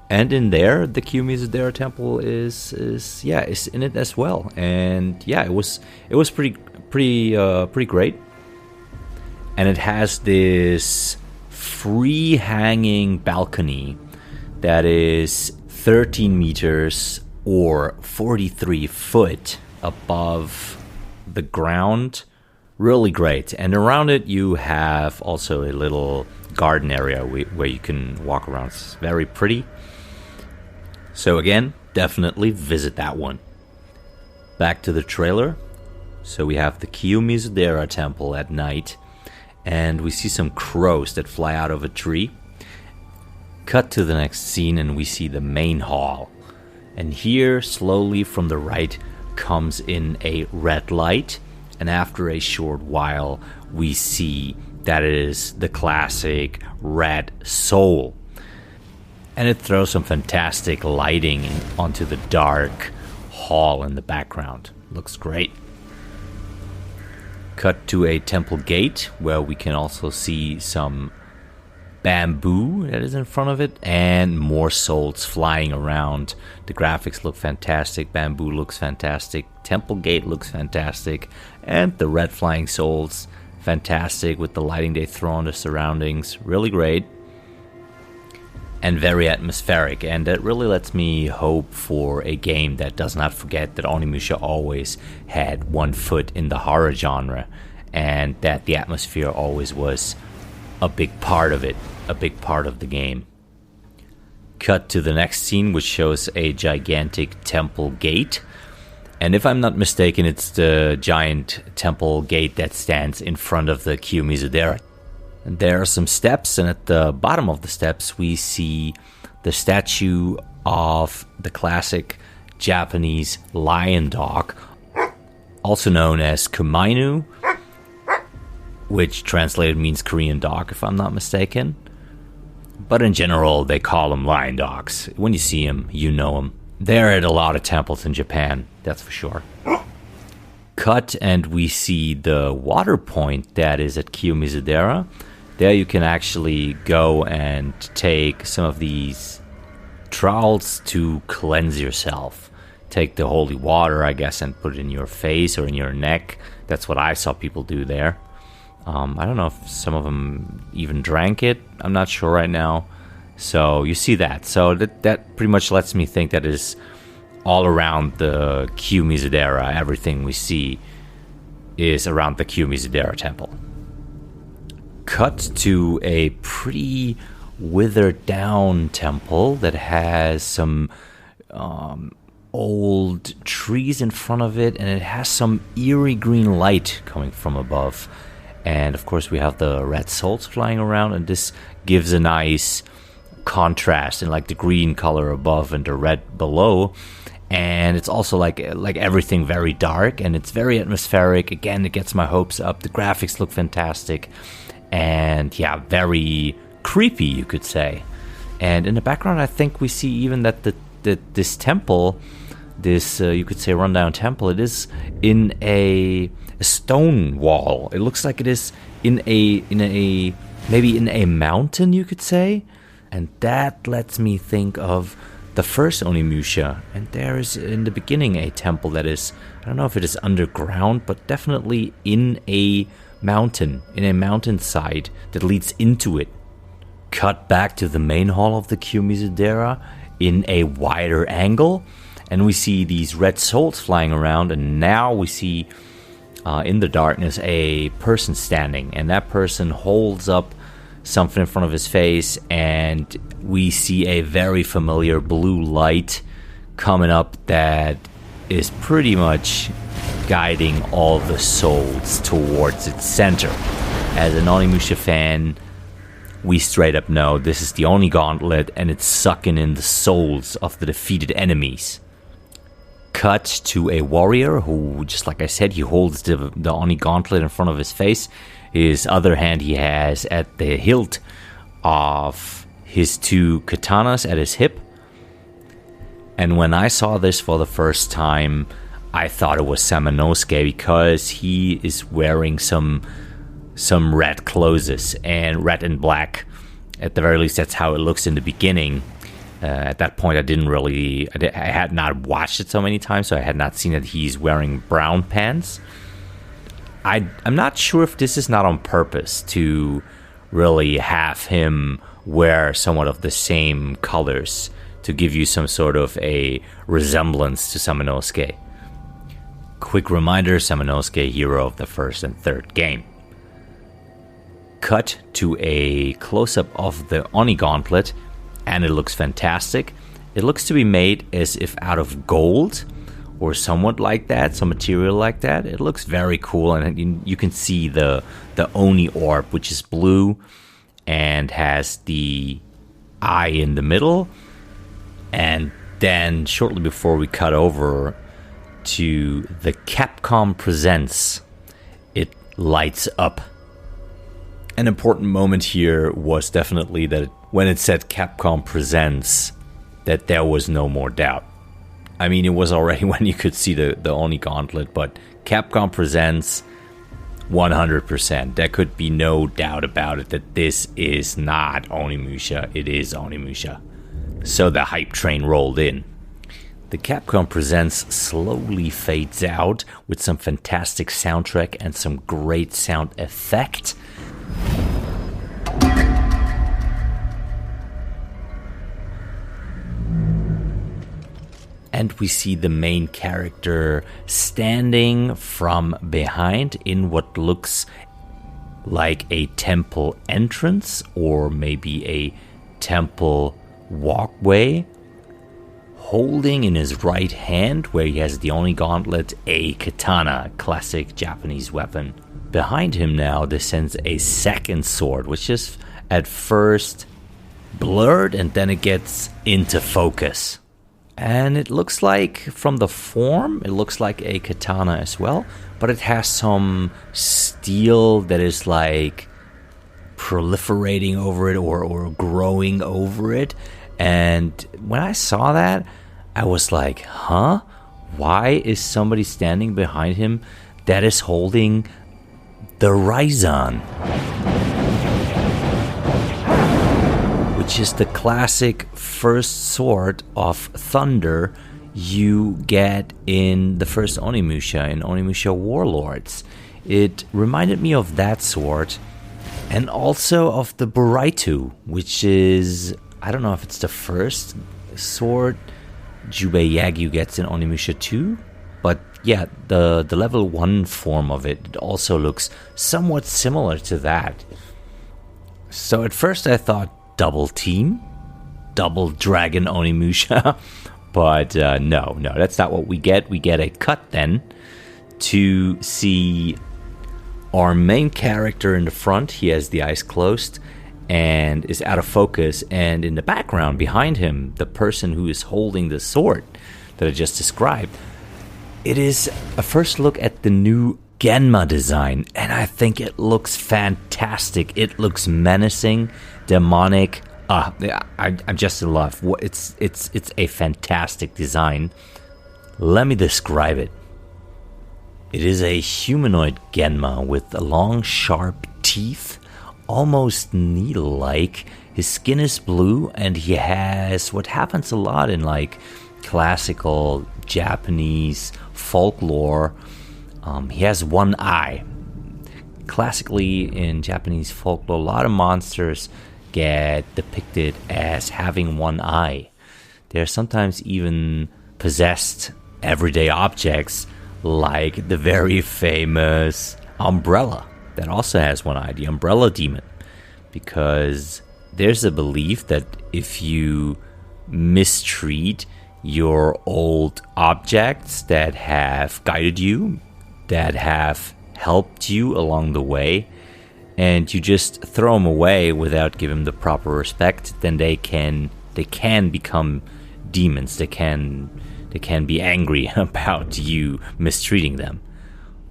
And in there, the Kiyomizu-dera temple is in it as well. And yeah, it was pretty great. And it has this free hanging balcony that is 13 meters or 43 foot above the ground. Really great. And around it you have also a little garden area where you can walk around. It's very pretty. So again, definitely visit that one. Back to the trailer. So we have the Kiyomizu-dera temple at night, and we see some crows that fly out of a tree. Cut to the next scene, and we see the main hall. And here, slowly from the right, comes in a red light, and after a short while, we see that it is the classic red soul. And it throws some fantastic lighting onto the dark hall in the background. Looks great. Cut to a temple gate where we can also see some bamboo that is in front of it and more souls flying around. The graphics look fantastic. Bamboo looks fantastic. Temple gate looks fantastic. And the red flying souls, fantastic with the lighting they throw on the surroundings. Really great. And very atmospheric, and that really lets me hope for a game that does not forget that Onimusha always had one foot in the horror genre, and that the atmosphere always was a big part of it, a big part of the game. Cut to the next scene, which shows a gigantic temple gate, and if I'm not mistaken, it's the giant temple gate that stands in front of the Kiyomizu-dera. And there are some steps, and at the bottom of the steps we see the statue of the classic Japanese lion dog, also known as Kumainu, which translated means Korean dog, if I'm not mistaken. But in general, they call them lion dogs. When you see them, you know them. They're at a lot of temples in Japan, that's for sure. Cut, and we see the water point that is at Kiyomizu-dera. There you can actually go and take some of these trowels to cleanse yourself. Take the holy water, I guess, and put it in your face or in your neck. That's what I saw people do there. I don't know if some of them even drank it. I'm not sure right now. So you see that. So that pretty much lets me think that is all around the Kiyomizu-dera. Everything we see is around the Kiyomizu-dera temple. Cut to a pretty withered down temple that has some old trees in front of it, and it has some eerie green light coming from above. And of course we have the red souls flying around, and this gives a nice contrast in like the green color above and the red below. And it's also like everything very dark, and it's very atmospheric. Again, it gets my hopes up. The graphics look fantastic. And yeah, very creepy, you could say. And in the background, I think we see even that this temple, this you could say rundown temple, it is in a stone wall. It looks like it is in a maybe in a mountain, you could say. And that lets me think of the first Onimusha. And there is in the beginning a temple that is, I don't know if it is underground, but definitely in a mountain, in a mountainside that leads into it. Cut back to the main hall of the Kiyomizu-dera in a wider angle, and we see these red souls flying around, and now we see in the darkness a person standing, and that person holds up something in front of his face, and we see a very familiar blue light coming up that is pretty much guiding all the souls towards its center. As an Onimusha fan, we straight up know this is the Oni Gauntlet, and it's sucking in the souls of the defeated enemies. Cut to a warrior who, just like I said, he holds the Oni Gauntlet in front of his face. His other hand he has at the hilt of his two katanas at his hip. And when I saw this for the first time, I thought it was Samanosuke because he is wearing some red clothes, and red and black. At the very least, that's how it looks in the beginning. At that point, I had not watched it so many times, so I had not seen that he's wearing brown pants. I'm not sure if this is not on purpose to really have him wear somewhat of the same colors to give you some sort of a resemblance to Samanosuke. Quick reminder, Samanosuke, hero of the first and third game. Cut to a close-up of the Oni Gauntlet, and it looks fantastic. It looks to be made as if out of gold, or somewhat like that, some material like that. It looks very cool, and you can see the Oni orb, which is blue, and has the eye in the middle. And then, shortly before we cut over to the Capcom Presents, it lights up. An important moment here was definitely that when it said Capcom Presents, that there was no more doubt. I mean, it was already when you could see the Oni Gauntlet, but Capcom Presents, 100%. There could be no doubt about it that this is not Onimusha, it is Onimusha. So the hype train rolled in. The Capcom Presents slowly fades out with some fantastic soundtrack and some great sound effect. And we see the main character standing from behind in what looks like a temple entrance or maybe a temple walkway, holding in his right hand, where he has the Oni Gauntlet, a katana, classic Japanese weapon. Behind him now descends a second sword, which is at first blurred and then it gets into focus. And it looks like, from the form, it looks like a katana as well, but it has some steel that is like proliferating over it or growing over it. And when I saw that, I was like, huh? Why is somebody standing behind him that is holding the Raizan? Which is the classic first sword of thunder you get in the first Onimusha, in Onimusha Warlords. It reminded me of that sword, and also of the Buraitu, which is, I don't know if it's the first sword Jubei Yagyu gets in Onimusha 2, but yeah, the level 1 form of it also looks somewhat similar to that. So at first I thought, double team, double dragon Onimusha, but no, that's not what we get. We get a cut then to see our main character in the front. He has the eyes closed and is out of focus, and in the background behind him, the person who is holding the sword that I just described. It is a first look at the new Genma design, and I think it looks fantastic. It looks menacing, demonic. I'm just in love. It's a fantastic design. Let me describe it. It is a humanoid Genma with long, sharp teeth, almost needle-like. His skin is blue, and he has what happens a lot in like classical Japanese folklore. He has one eye. Classically in Japanese folklore, a lot of monsters get depicted as having one eye. They're sometimes even possessed everyday objects like the very famous Umbrella that also has one eye, the Umbrella Demon. Because there's a belief that if you mistreat your old objects that have guided you, that have helped you along the way, and you just throw them away without giving them the proper respect, then they can become demons. They can be angry about you mistreating them.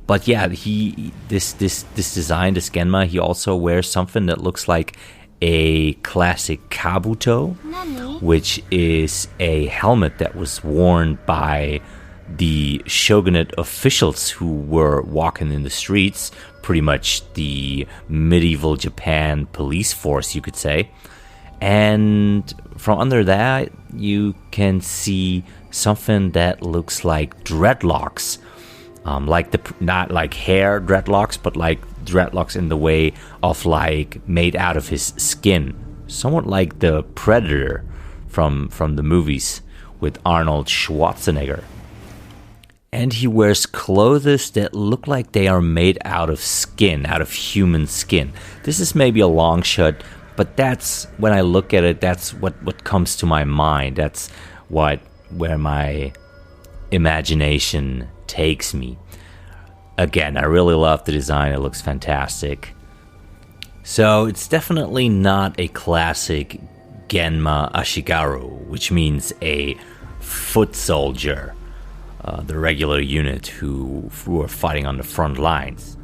But yeah, this design, this Genma, he also wears something that looks like a classic kabuto, which is a helmet that was worn by the shogunate officials who were walking in the streets, pretty much the medieval Japan police force, you could say. And from under that, you can see something that looks like dreadlocks. Not like hair dreadlocks, but like dreadlocks in the way of like made out of his skin. Somewhat like the Predator from the movies with Arnold Schwarzenegger. And he wears clothes that look like they are made out of skin, out of human skin. This is maybe a long shot, but that's, when I look at it, that's what comes to my mind. That's where my imagination takes me. Again, I really love the design. It looks fantastic. So it's definitely not a classic Genma Ashigaru, which means a foot soldier, the regular unit who are fighting on the front lines.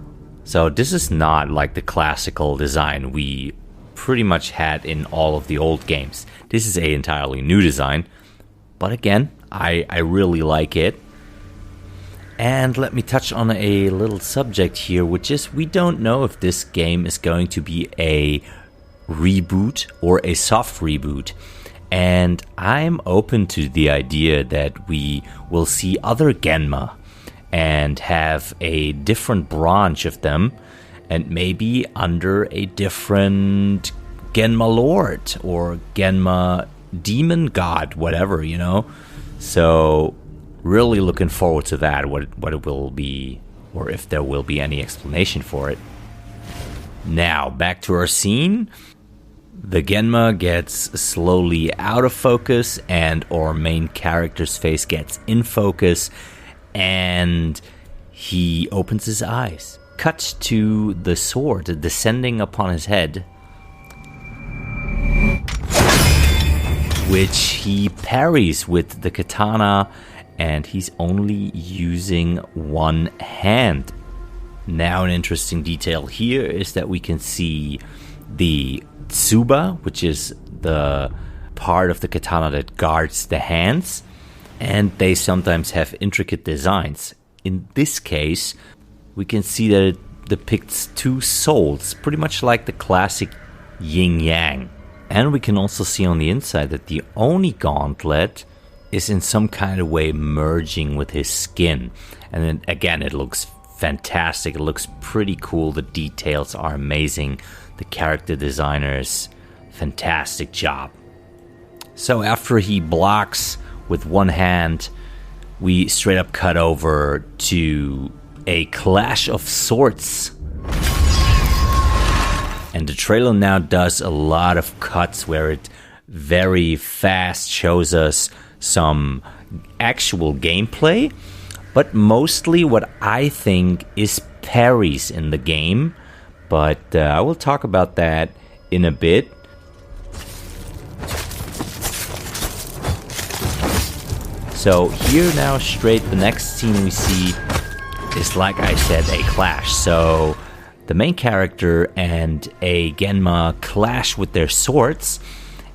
So this is not like the classical design we pretty much had in all of the old games. This is an entirely new design, but again, I really like it. And let me touch on a little subject here, which is we don't know if this game is going to be a reboot or a soft reboot. And I'm open to the idea that we will see other Genma and have a different branch of them, and maybe under a different Genma Lord or Genma Demon God, whatever, you know? So really looking forward to that, what it will be, or if there will be any explanation for it. Now, back to our scene. The Genma gets slowly out of focus, and our main character's face gets in focus, and he opens his eyes. Cut to the sword descending upon his head, which he parries with the katana, and he's only using one hand. Now, an interesting detail here is that we can see the tsuba, which is the part of the katana that guards the hands, and they sometimes have intricate designs. In this case, we can see that it depicts two souls, pretty much like the classic yin-yang. And we can also see on the inside that the Oni gauntlet is in some kind of way merging with his skin. And then again, it looks fantastic. It looks pretty cool. The details are amazing. The character designers, fantastic job. So after he blocks with one hand, we straight up cut over to a clash of swords. And the trailer now does a lot of cuts where it very fast shows us some actual gameplay, but mostly what I think is parries in the game. But I will talk about that in a bit. So here now, straight, the next scene we see is, like I said, a clash. So the main character and a Genma clash with their swords,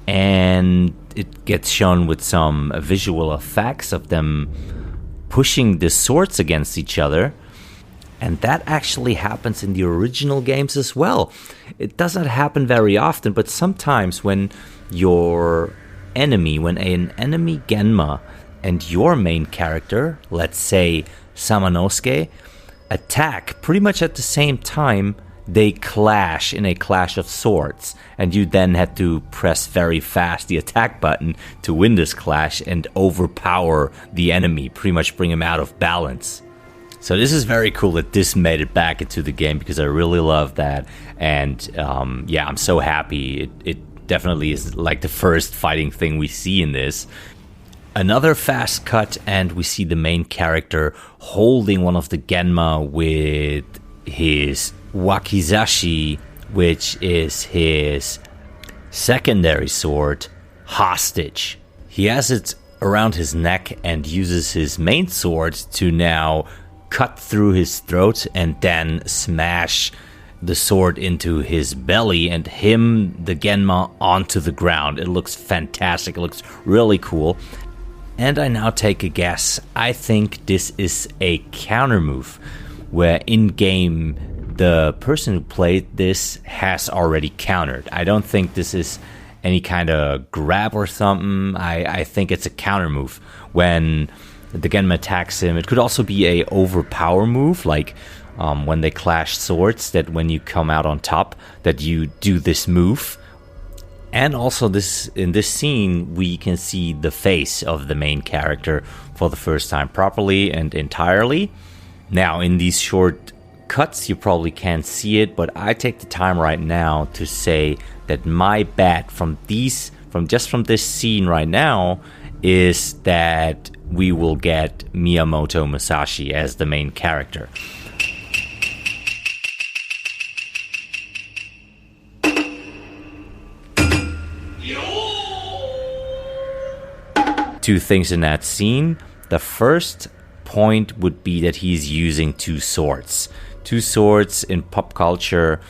and it gets shown with some visual effects of them pushing the swords against each other. And that actually happens in the original games as well. It doesn't happen very often, but sometimes when an enemy Genma and your main character, let's say Samanosuke, attack pretty much at the same time, they clash in a clash of swords, and you then had to press very fast the attack button to win this clash and overpower the enemy, pretty much bring him out of balance. So this is very cool that this made it back into the game, because I really love that. And yeah, I'm so happy. It definitely is like the first fighting thing we see in this. Another fast cut, and we see the main character holding one of the Genma with his wakizashi, which is his secondary sword, hostage. He has it around his neck and uses his main sword to now cut through his throat and then smash the sword into his belly and him, the Genma, onto the ground. It looks fantastic. It looks really cool. And I now take a guess. I think this is a counter move, where in-game the person who played this has already countered. I don't think this is any kind of grab or something. I think it's a counter move. When the Genma attacks him, it could also be a overpower move, like when they clash swords, that when you come out on top, that you do this move. And also in this scene, we can see the face of the main character for the first time properly and entirely. Now, in these short cuts, you probably can't see it, but I take the time right now to say that my bet from this scene right now is that we will get Miyamoto Musashi as the main character. Two things in that scene. The first point would be that he's using two swords. Two swords in pop culture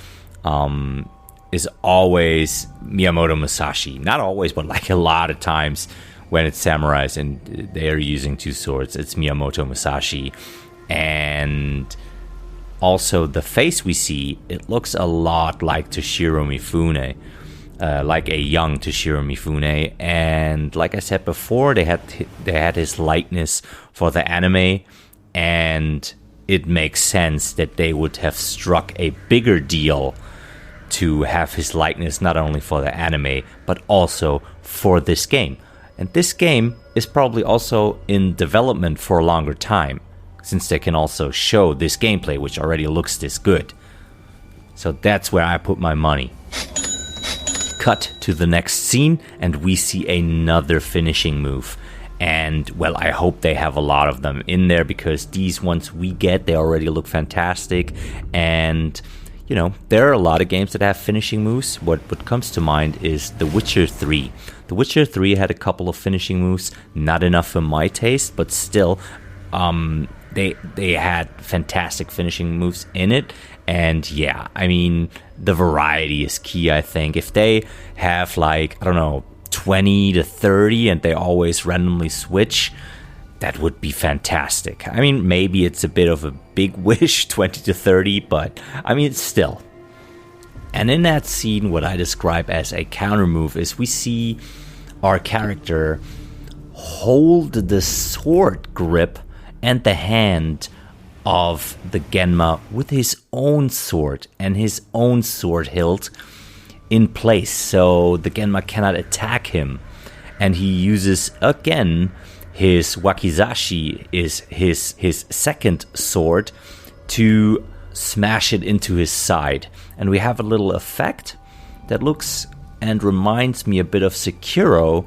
is always Miyamoto Musashi. Not always, but like a lot of times when it's samurais and they are using two swords, it's Miyamoto Musashi. And also the face we see, it looks a lot like Toshiro Mifune. Like a young Toshiro Mifune, and like I said before, they had his likeness for the anime, and it makes sense that they would have struck a bigger deal to have his likeness not only for the anime but also for this game. And this game is probably also in development for a longer time, since they can also show this gameplay, which already looks this good. So that's where I put my money. Cut to the next scene, and we see another finishing move. And, well, I hope they have a lot of them in there, because these ones we get, they already look fantastic. And, you know, there are a lot of games that have finishing moves. What comes to mind is The Witcher 3. The Witcher 3 had a couple of finishing moves, not enough for my taste, but still, they had fantastic finishing moves in it. And yeah, I mean, the variety is key, I think. If they have, like, I don't know, 20 to 30 and they always randomly switch, that would be fantastic. I mean, maybe it's a bit of a big wish, 20 to 30, but I mean, still. And in that scene, what I describe as a counter move is we see our character hold the sword grip and the hand of the Genma with his own sword and his own sword hilt in place, so the Genma cannot attack him. And he uses again his wakizashi, is his second sword, to smash it into his side. And we have a little effect that looks and reminds me a bit of Sekiro,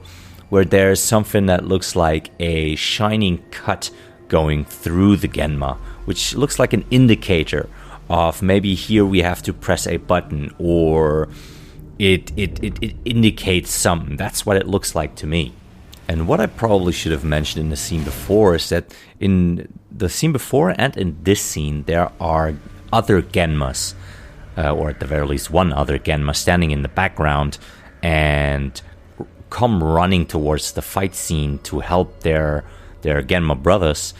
where there's something that looks like a shining cut going through the Genma, which looks like an indicator of maybe here we have to press a button, or it indicates something. That's what it looks like to me. And what I probably should have mentioned in the scene before is that in the scene before and in this scene, there are other Genmas, or at the very least one other Genma, standing in the background and come running towards the fight scene to help their Genma brothers.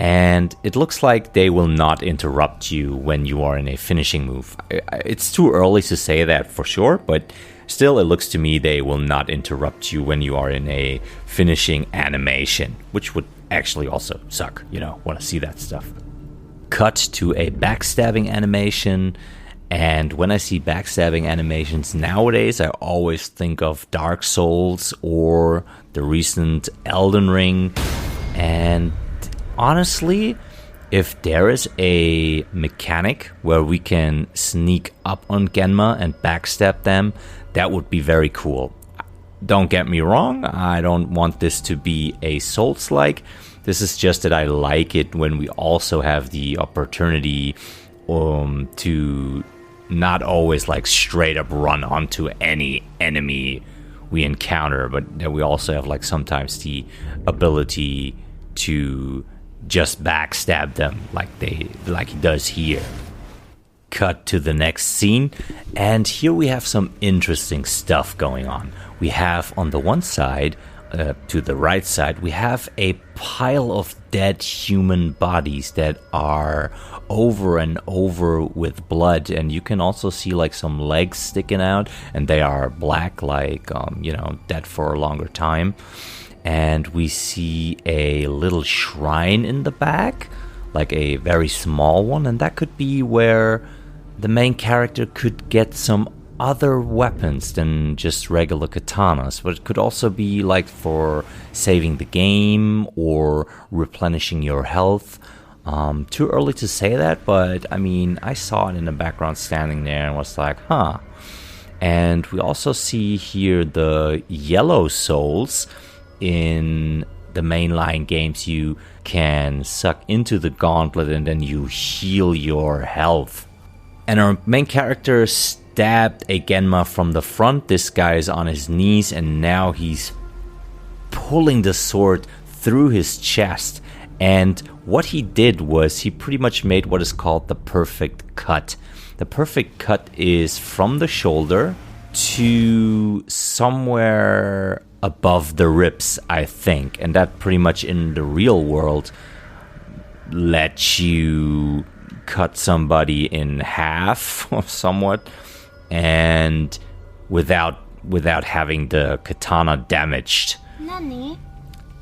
And it looks like they will not interrupt you when you are in a finishing move. It's too early to say that for sure, but still it looks to me they will not interrupt you when you are in a finishing animation, which would actually also suck, want to see that stuff. Cut to a backstabbing animation, and when I see backstabbing animations nowadays, I always think of Dark Souls or the recent Elden Ring, and honestly, If there is a mechanic where we can sneak up on Genma and backstab them, that would be very cool. Don't get me wrong, I don't want this to be a Souls-like. This is just that I like it when we also have the opportunity to not always like straight up run onto any enemy we encounter, but that we also have like sometimes the ability to just backstab them like he does here. Cut to the next scene, and here we have some interesting stuff going on. We have on the one side, to the right side, we have a pile of dead human bodies that are over and over with blood, and you can also see like some legs sticking out, and they are black, like dead for a longer time. And we see a little shrine in the back, like a very small one, and that could be where the main character could get some other weapons than just regular katanas, but it could also be like for saving the game or replenishing your health. Too early to say that, but I mean, I saw it in the background standing there and was like, huh. And we also see here the yellow souls. In the mainline games, you can suck into the gauntlet and then you heal your health. And our main character stabbed a Genma from the front. This guy is on his knees and now he's pulling the sword through his chest. And what he did was he pretty much made what is called the perfect cut. The perfect cut is from the shoulder to somewhere above the ribs, I think. And that pretty much in the real world lets you cut somebody in half or somewhat, and without having the katana damaged. Nani?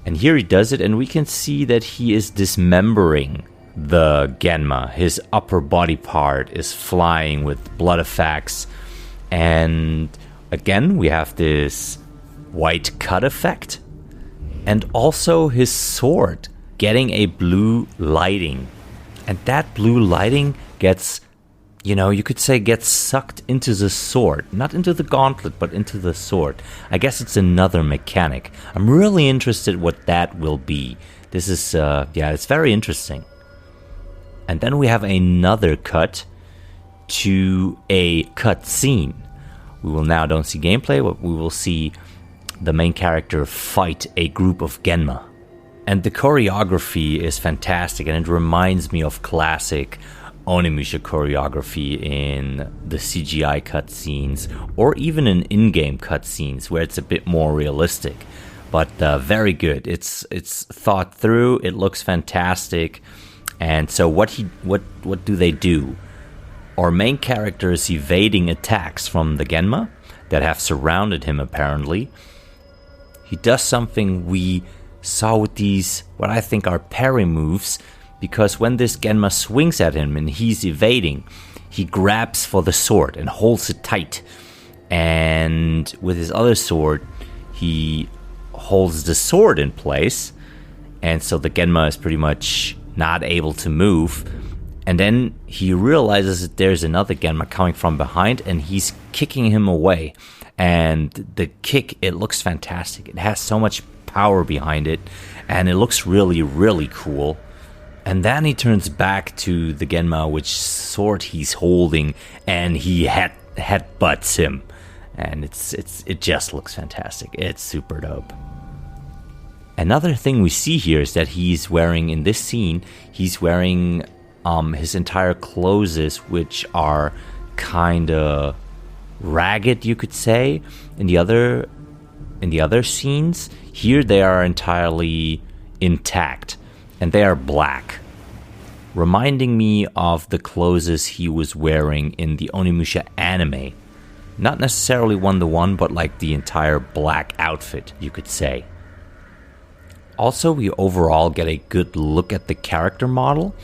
And here he does it, and we can see that he is dismembering the Genma. His upper body part is flying with blood effects. And again, we have this white cut effect. And also his sword getting a blue lighting. And that blue lighting gets, you could say gets sucked into the sword. Not into the gauntlet, but into the sword. I guess it's another mechanic. I'm really interested what that will be. This is, it's very interesting. And then we have another cut to a cut scene. We will now don't see gameplay, but we will see the main character fight a group of Genma. And the choreography is fantastic, and it reminds me of classic Onimusha choreography in the CGI cutscenes, or even in in-game cutscenes where it's a bit more realistic. But very good. It's thought through. It looks fantastic. And so what do they do? Our main character is evading attacks from the Genma that have surrounded him, apparently. He does something we saw with these, what I think are parry moves, because when this Genma swings at him and he's evading, he grabs for the sword and holds it tight. And with his other sword, he holds the sword in place. And so the Genma is pretty much not able to move. And then he realizes that there's another Genma coming from behind, and he's kicking him away. And the kick, it looks fantastic. It has so much power behind it, and it looks really, really cool. And then he turns back to the Genma, which sword he's holding, and he headbutts him. And it just looks fantastic. It's super dope. Another thing we see here is that he's wearing, in this scene, he's wearing his entire clothes, which are kind of ragged, you could say. In the other scenes, here they are entirely intact, and they are black, reminding me of the clothes he was wearing in the Onimusha anime. Not necessarily one-to-one, but like the entire black outfit, you could say. Also, we overall get a good look at the character model,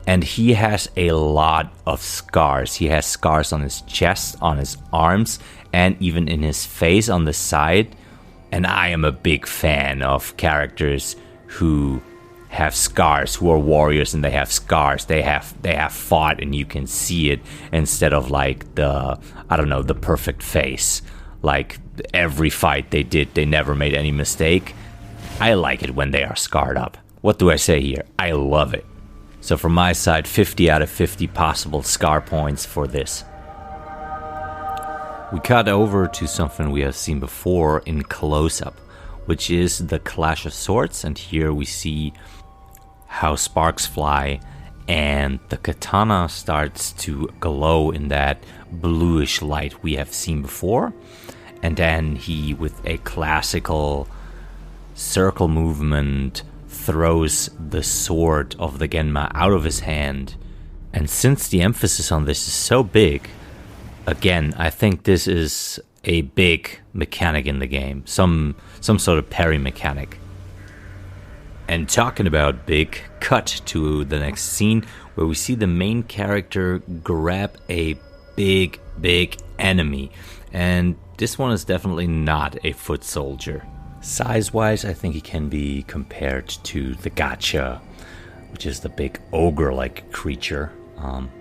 and he has a lot of scars. He has scars on his chest, on his arms, and even in his face on the side. And I am a big fan of characters who have scars, who are warriors and they have scars. They have fought and you can see it, instead of like the perfect face. Like every fight they did, they never made any mistake. I like it when they are scarred up. What do I say here? I love it. So from my side, 50 out of 50 possible scar points for this. We cut over to something we have seen before in close-up, which is the Clash of Swords, and here we see how sparks fly and the katana starts to glow in that bluish light we have seen before. And then he, with a classical circle movement, throws the sword of the Genma out of his hand. And since the emphasis on this is so big, again, I think this is a big mechanic in the game. Some sort of parry mechanic. And talking about big, cut to the next scene where we see the main character grab a big enemy. And this one is definitely not a foot soldier. Size-wise, I think he can be compared to the Gacha, which is the big ogre-like creature.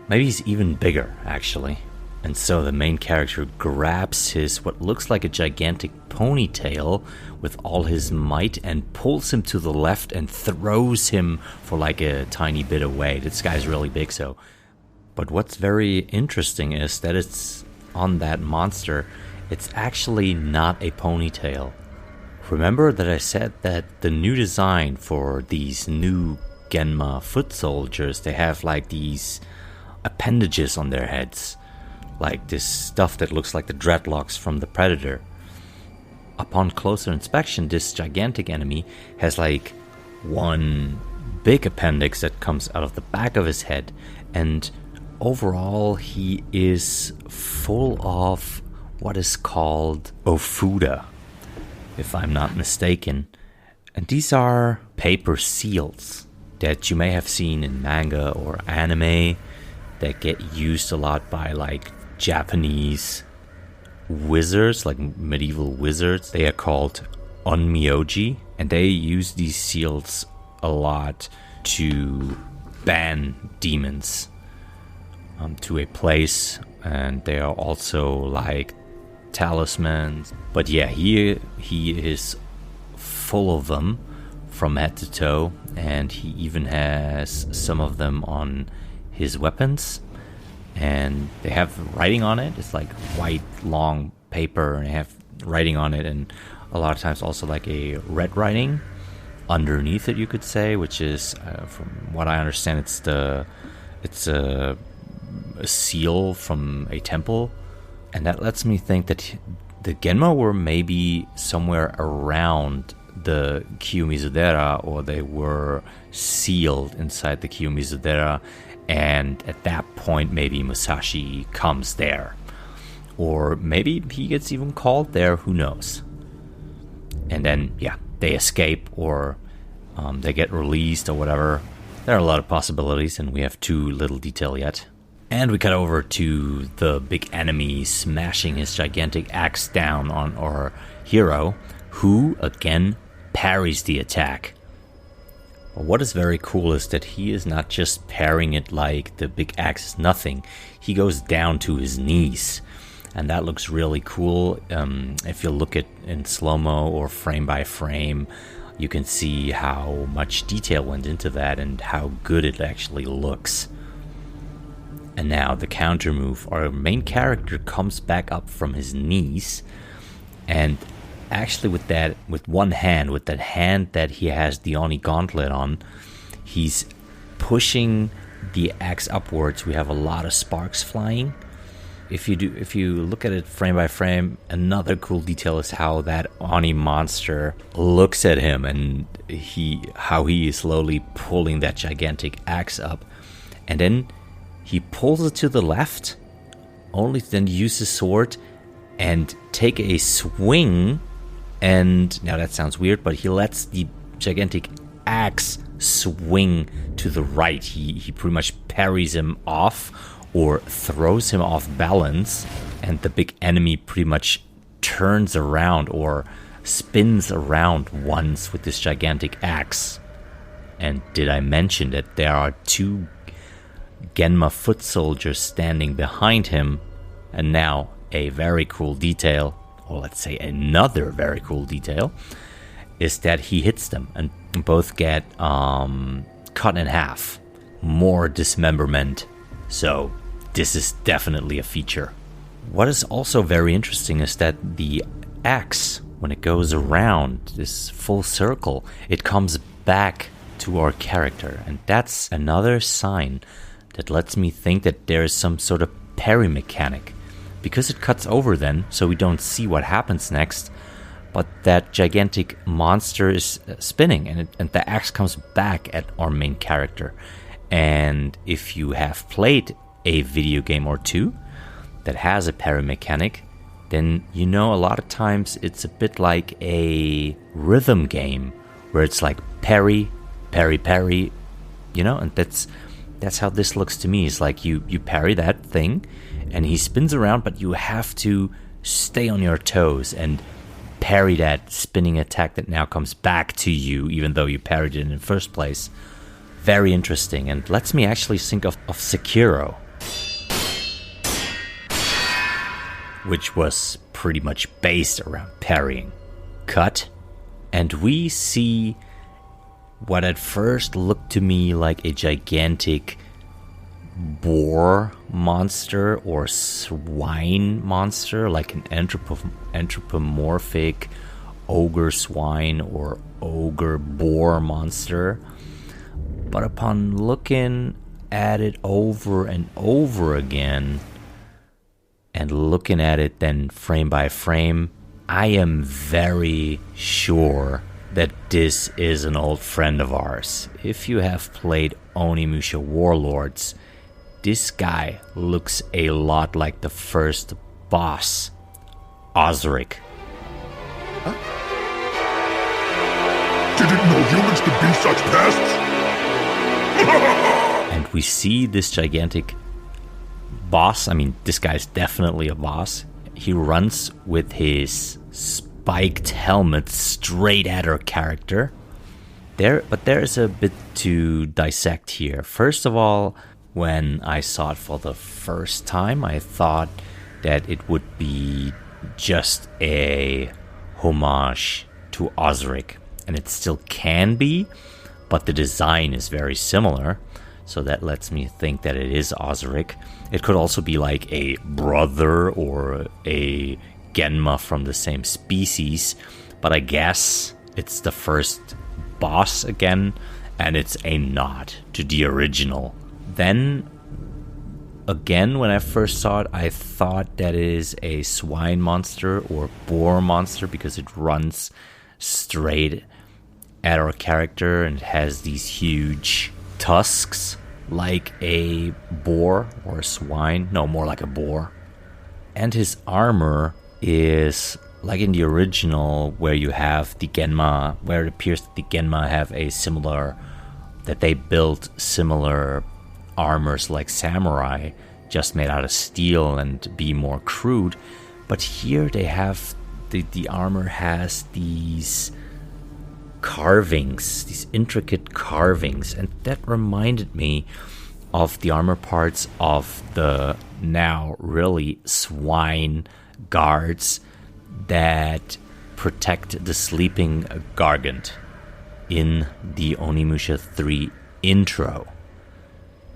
Maybe he's even bigger, actually. And so the main character grabs his what looks like a gigantic ponytail with all his might and pulls him to the left and throws him for like a tiny bit away. This guy's really big, so. But what's very interesting is that it's on that monster, it's actually not a ponytail. Remember that I said that the new design for these new Genma foot soldiers, they have like these appendages on their heads. Like this stuff that looks like the dreadlocks from the Predator. Upon closer inspection, this gigantic enemy has like one big appendix that comes out of the back of his head. And overall, he is full of what is called ofuda, if I'm not mistaken. And these are paper seals that you may have seen in manga or anime that get used a lot by like Japanese wizards, like medieval wizards. They are called onmyoji, and they use these seals a lot to ban demons to a place, and they are also like talismans. But yeah, he is full of them from head to toe, and he even has some of them on his weapons, and they have writing on it. It's like white long paper, and they have writing on it, and a lot of times also like a red writing underneath it, you could say, which is from what I understand, it's a seal from a temple. And that lets me think that the Genma were maybe somewhere around the Kiyomizu-dera, or they were sealed inside the Kiyomizu-dera, and at that point maybe Musashi comes there. Or maybe he gets even called there, who knows. And then, yeah, they escape, or they get released, or whatever. There are a lot of possibilities, and we have too little detail yet. And we cut over to the big enemy smashing his gigantic axe down on our hero, who, again, parries the attack. But what is very cool is that he is not just parrying it like the big axe is nothing. He goes down to his knees. And that looks really cool. If you look at in slow-mo or frame by frame, you can see how much detail went into that and how good it actually looks. And now the counter move. Our main character comes back up from his knees, and actually with that hand that he has the Oni gauntlet on, he's pushing the axe upwards. We have a lot of sparks flying. If you look at it frame by frame, another cool detail is how that Oni monster looks at him, and how he is slowly pulling that gigantic axe up, and then he pulls it to the left, only to then use his sword and take a swing. And now that sounds weird, but he lets the gigantic axe swing to the right. He pretty much parries him off, or throws him off balance, and the big enemy pretty much turns around or spins around once with this gigantic axe. And did I mention that there are 2 Genma foot soldiers standing behind him? And now a very cool detail, or let's say another very cool detail, is that he hits them and both get cut in half. More dismemberment. So this is definitely a feature. What is also very interesting is that the axe, when it goes around this full circle, it comes back to our character. And that's another sign that lets me think that there is some sort of parry mechanic. Because it cuts over then, so we don't see what happens next, but that gigantic monster is spinning, and the axe comes back at our main character. And if you have played a video game or two that has a parry mechanic, then you know a lot of times it's a bit like a rhythm game, where it's like parry, parry, parry, you know, and that's how this looks to me. It's like you parry that thing, and he spins around, but you have to stay on your toes and parry that spinning attack that now comes back to you, even though you parried it in the first place. Very interesting, and lets me actually think of Sekiro, which was pretty much based around parrying. Cut, and we see what at first looked to me like a gigantic boar monster or swine monster, like an anthropomorphic ogre swine or ogre boar monster. But upon looking at it over and over again, and looking at it then frame by frame, I am very sure that this is an old friend of ours. If you have played Onimusha Warlords, this guy looks a lot like the first boss, Osric. Huh? Didn't know humans could be such pests! And we see this gigantic boss. I mean, this guy's definitely a boss. He runs with his spiked helmet straight at our character. But there's a bit to dissect here. First of all, when I saw it for the first time, I thought that it would be just a homage to Osric. And it still can be, but the design is very similar. So that lets me think that it is Osric. It could also be like a brother or a Genma from the same species. But I guess it's the first boss again, and it's a nod to the original. Then, again, when I first saw it, I thought that it is a swine monster or boar monster because it runs straight at our character and has these huge tusks like a boar or a swine. No, more like a boar. And his armor is like in the original, where you have the Genma, where it appears that the Genma have a similar, that they built similar armors like samurai, just made out of steel and be more crude. But here they have, the armor has these carvings, these intricate carvings, and that reminded me of the armor parts of the now really swine guards that protect the sleeping Gargant in the Onimusha 3 intro.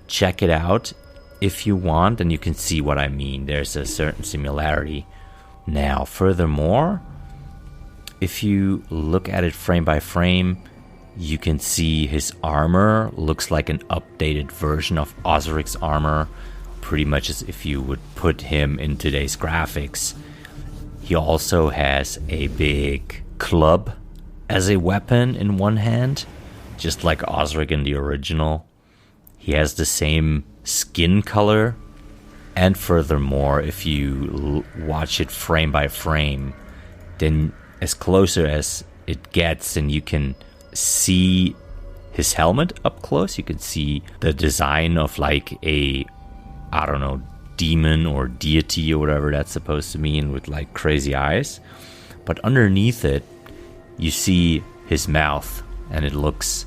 Check it out if you want, and you can see what I mean. There's a certain similarity. Now, furthermore, if you look at it frame by frame, you can see his armor looks like an updated version of Osric's armor, pretty much as if you would put him in today's graphics. He also has a big club as a weapon in one hand, just like Osric in the original. He has the same skin color, and furthermore, if you watch it frame by frame, then as closer as it gets, and you can see his helmet up close, you can see the design of like a, I don't know, demon or deity or whatever that's supposed to mean, with like crazy eyes. But underneath it, you see his mouth, and it looks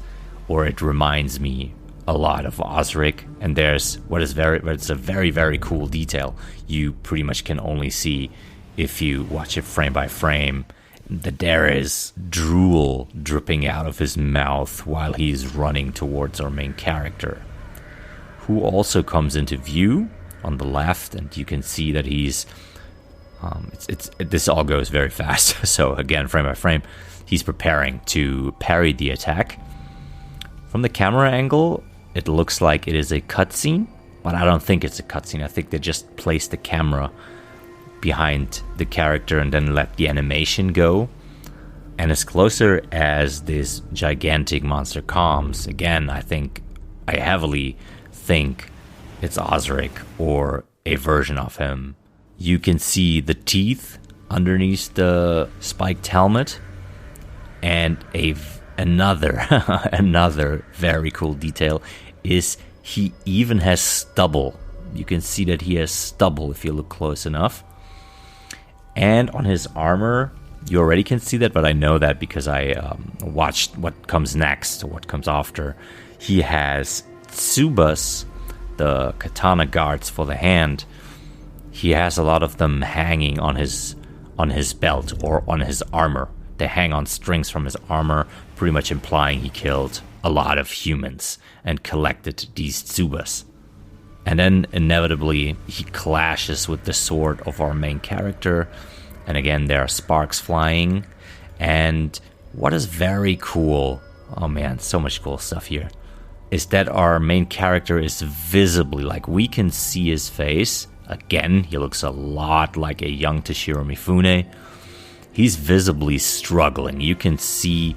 or it reminds me a lot of Osric. And there's it's a very, very cool detail you pretty much can only see if you watch it frame by frame, that there is drool dripping out of his mouth while he's running towards our main character, who also comes into view on the left, and you can see that he's this all goes very fast. So again, frame by frame, he's preparing to parry the attack. From the camera angle, it looks like it is a cutscene, but I don't think it's a cutscene. I think they just placed the camera behind the character and then let the animation go. And as closer as this gigantic monster comes, again, I heavily think it's Osric or a version of him. You can see the teeth underneath the spiked helmet, and another very cool detail is he even has stubble. You can see that he has stubble if you look close enough. And on his armor, you already can see that, but I know that because I watched what comes next, or what comes after. He has tsubas, the katana guards for the hand. He has a lot of them hanging on his belt or on his armor. They hang on strings from his armor, pretty much implying he killed a lot of humans and collected these tsubas. And then inevitably he clashes with the sword of our main character, and again there are sparks flying. And what is very cool, oh man, so much cool stuff here, is that our main character is visibly, like, we can see his face. Again, he looks a lot like a young Toshiro Mifune. He's visibly struggling. You can see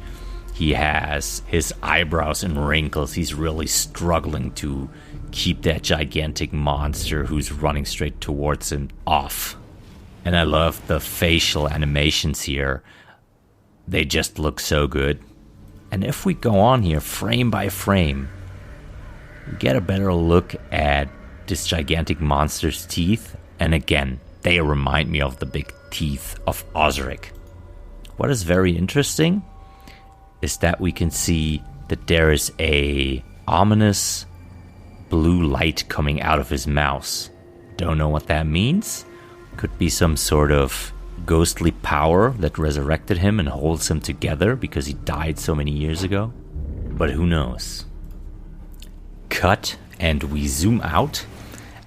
he has his eyebrows and wrinkles. He's really struggling to keep that gigantic monster who's running straight towards him off. And I love the facial animations here. They just look so good. And if we go on here frame by frame, we get a better look at this gigantic monster's teeth. And again, they remind me of the big teeth of Osric. What is very interesting is that we can see that there is a ominous blue light coming out of his mouth. Don't know what that means. Could be some sort of ghostly power that resurrected him and holds him together because he died so many years ago. But who knows? Cut, and we zoom out,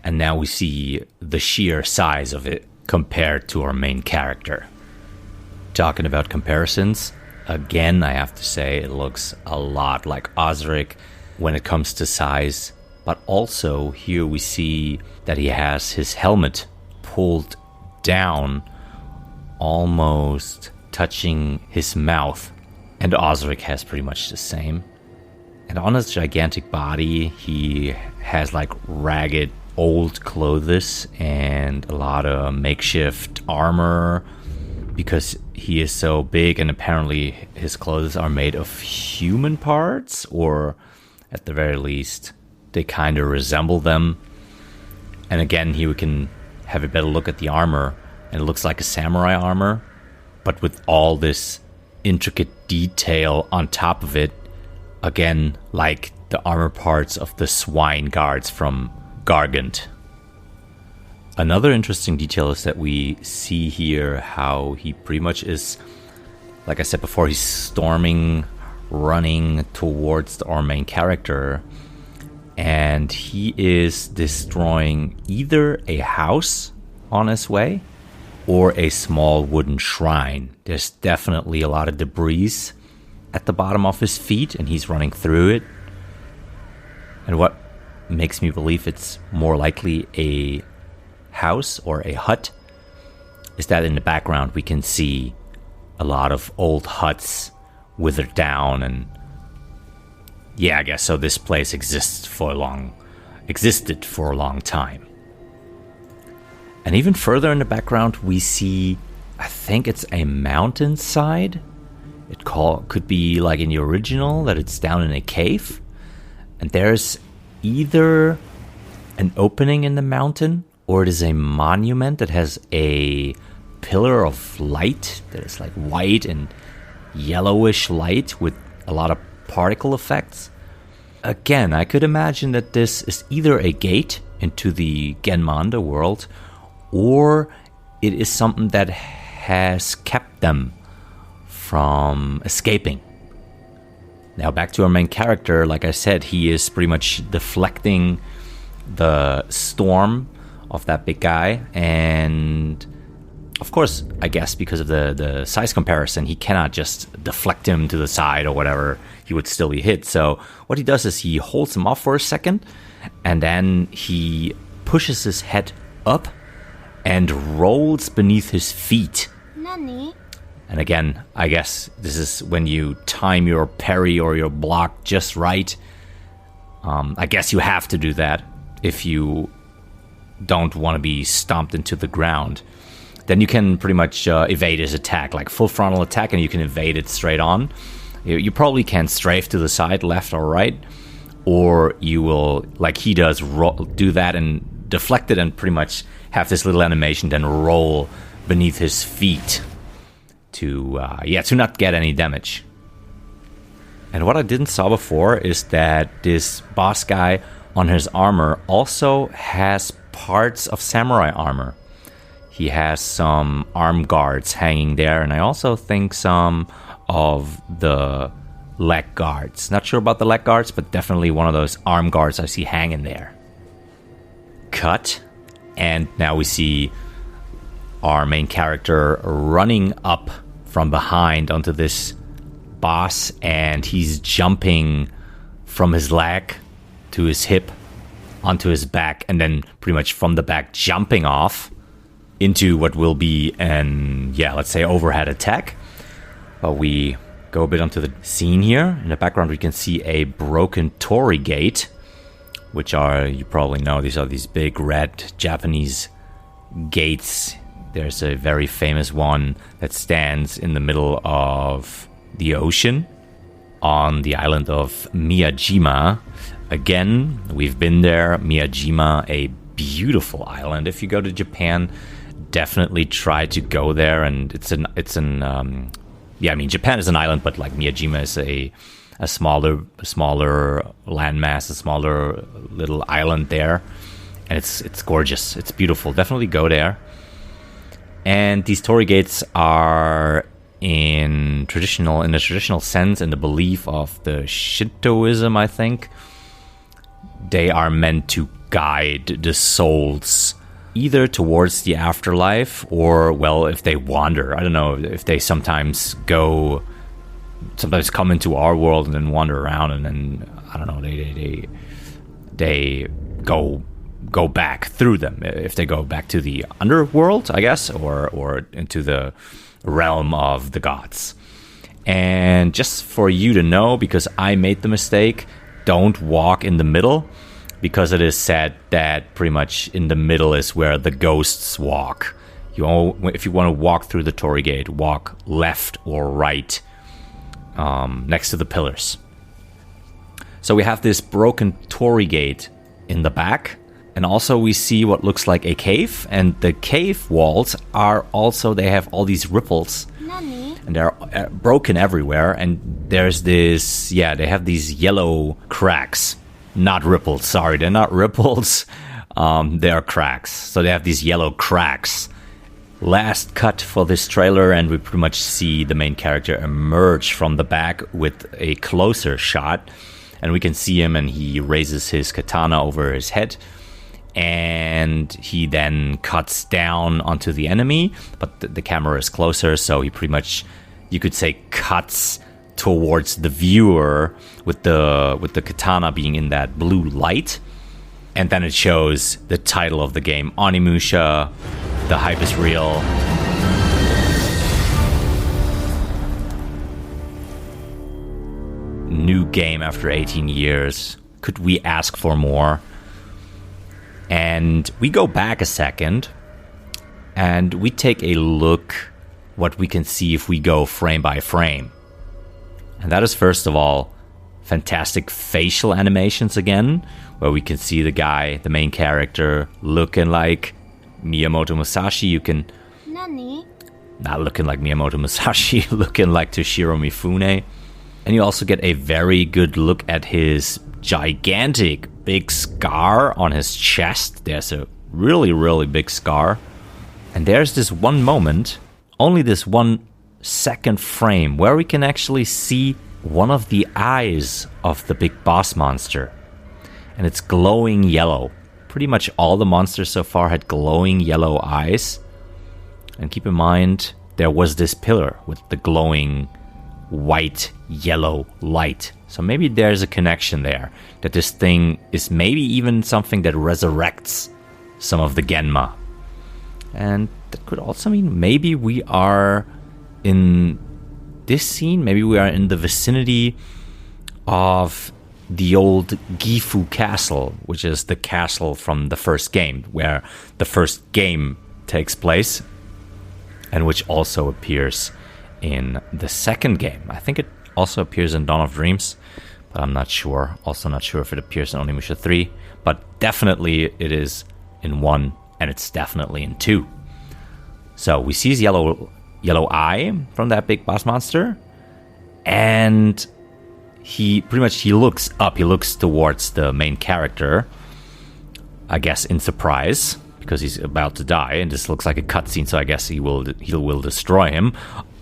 and now we see the sheer size of it compared to our main character. Talking about comparisons, again, I have to say it looks a lot like Osric when it comes to size. But also here we see that he has his helmet pulled down, almost touching his mouth. And Osric has pretty much the same. And on his gigantic body, he has like ragged old clothes and a lot of makeshift armor because he is so big, and apparently his clothes are made of human parts, or at the very least they kind of resemble them. And again, here we can have a better look at the armor, and it looks like a samurai armor, but with all this intricate detail on top of it, again, like the armor parts of the swine guards from Gargant. Another interesting detail is that we see here how he pretty much is, like I said before, he's storming, running towards our main character, and he is destroying either a house on his way or a small wooden shrine. There's definitely a lot of debris at the bottom of his feet, and he's running through it. And what makes me believe it's more likely a house or a hut is that in the background we can see a lot of old huts withered down, and yeah, I guess so this place existed for a long time. And even further in the background we see, I think it's a mountainside. It could be like in the original that it's down in a cave, and there's either an opening in the mountain or it is a monument that has a pillar of light that is like white and yellowish light with a lot of particle effects. Again, I could imagine that this is either a gate into the Genmanda world, or it is something that has kept them from escaping. Now back to our main character. Like I said, he is pretty much deflecting the storm of that big guy, and of course, I guess because of the size comparison, he cannot just deflect him to the side or whatever. He would still be hit. So what he does is he holds him off for a second, and then he pushes his head up and rolls beneath his feet. Nani? And again, I guess this is when you time your parry or your block just right. I guess you have to do that if you don't want to be stomped into the ground. Then you can pretty much evade his attack, like full frontal attack, and you can evade it straight on. You probably can strafe to the side, left or right, or you will, like he does, do that and deflect it and pretty much have this little animation, then roll beneath his feet to not get any damage. And what I didn't saw before is that this boss guy on his armor also has parts of samurai armor. He has some arm guards hanging there, and I also think some of the leg guards. Not sure about the leg guards, but definitely one of those arm guards I see hanging there. Cut. And now we see our main character running up from behind onto this boss, and he's jumping from his leg to his hip onto his back, and then pretty much from the back jumping off into what will be an, let's say overhead attack. But we go a bit onto the scene here. In the background we can see a broken torii gate, which are, you probably know, these are these big red Japanese gates. There's a very famous one that stands in the middle of the ocean on the island of Miyajima. Again, we've been there. Miyajima, a beautiful island. If you go to Japan, definitely try to go there. And Japan is an island, but like Miyajima is a smaller landmass, a smaller little island there, and it's gorgeous. It's beautiful. Definitely go there. And these torii gates are in the traditional sense, in the belief of the Shintoism, I think. They are meant to guide the souls either towards the afterlife or, well, if they wander. I don't know, if they sometimes come into our world and then wander around, and then, I don't know, they go back through them. If they go back to the underworld, I guess, or into the realm of the gods. And just for you to know, because I made the mistake, don't walk in the middle, because it is said that pretty much in the middle is where the ghosts walk. If you want to walk through the torii gate, walk left or right, next to the pillars. So we have this broken torii gate in the back, and also we see what looks like a cave, and the cave walls are also, they have all these ripples. Nani? And they're broken everywhere, and there's this, they have these yellow cracks. Not ripples, sorry, they're not ripples. They are cracks. So they have these yellow cracks. Last cut for this trailer, and we pretty much see the main character emerge from the back with a closer shot. And we can see him, and he raises his katana over his head. And he then cuts down onto the enemy, but the camera is closer, so he pretty much, you could say, cuts towards the viewer with the katana being in that blue light. And then it shows the title of the game, Onimusha. The hype is real. New game after 18 years. Could we ask for more? And we go back a second, and we take a look what we can see if we go frame by frame. And that is, first of all, fantastic facial animations again, where we can see the guy, the main character, looking like Miyamoto Musashi. You can... Nani? Not looking like Miyamoto Musashi, looking like Toshiro Mifune. And you also get a very good look at his gigantic big scar on his chest. There's a really, really big scar. And there's this one moment, only this 1 second frame, where we can actually see one of the eyes of the big boss monster. And it's glowing yellow. Pretty much all the monsters so far had glowing yellow eyes. And keep in mind, there was this pillar with the glowing white, yellow light. So maybe there's a connection there. That this thing is maybe even something that resurrects some of the Genma. And that could also mean maybe we are in this scene, maybe we are in the vicinity of the old Gifu Castle, which is the castle from the first game, where the first game takes place, and which also appears in the second game. I think it also appears in Dawn of Dreams, but I'm not sure. Also not sure if it appears in Onimusha 3, but definitely it is in 1, and it's definitely in 2. So we see his yellow eye from that big boss monster, and he looks up, he looks towards the main character, I guess in surprise, because he's about to die, and this looks like a cutscene, so I guess he will destroy him.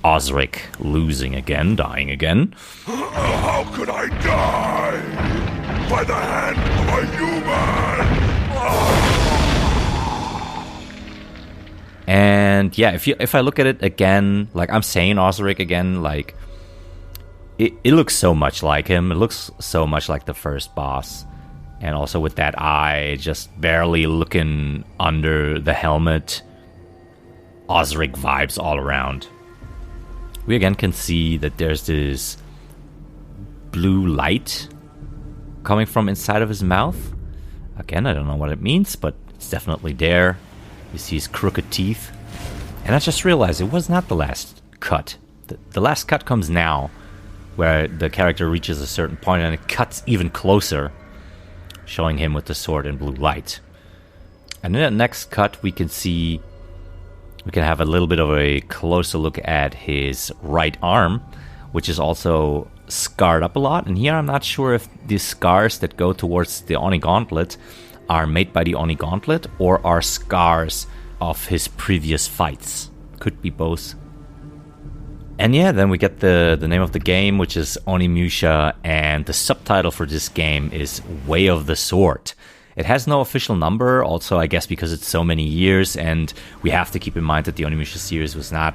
Osric losing again, dying again. How could I die? By the hand of a human! And yeah, if I look at it again, like I'm saying Osric again, like it looks so much like him. It looks so much like the first boss. And also with that eye just barely looking under the helmet. Osric vibes all around. We again can see that there's this blue light coming from inside of his mouth. Again, I don't know what it means, but it's definitely there. You see his crooked teeth. And I just realized it was not the last cut. The last cut comes now, where the character reaches a certain point and it cuts even closer, showing him with the sword in blue light. And in the next cut, we can have a little bit of a closer look at his right arm, which is also scarred up a lot. And here I'm not sure if these scars that go towards the Oni Gauntlet are made by the Oni Gauntlet or are scars of his previous fights. Could be both. And yeah, then we get the name of the game, which is Onimusha, and the subtitle for this game is Way of the Sword. It has no official number, also I guess because it's so many years, and we have to keep in mind that the Onimusha series was not,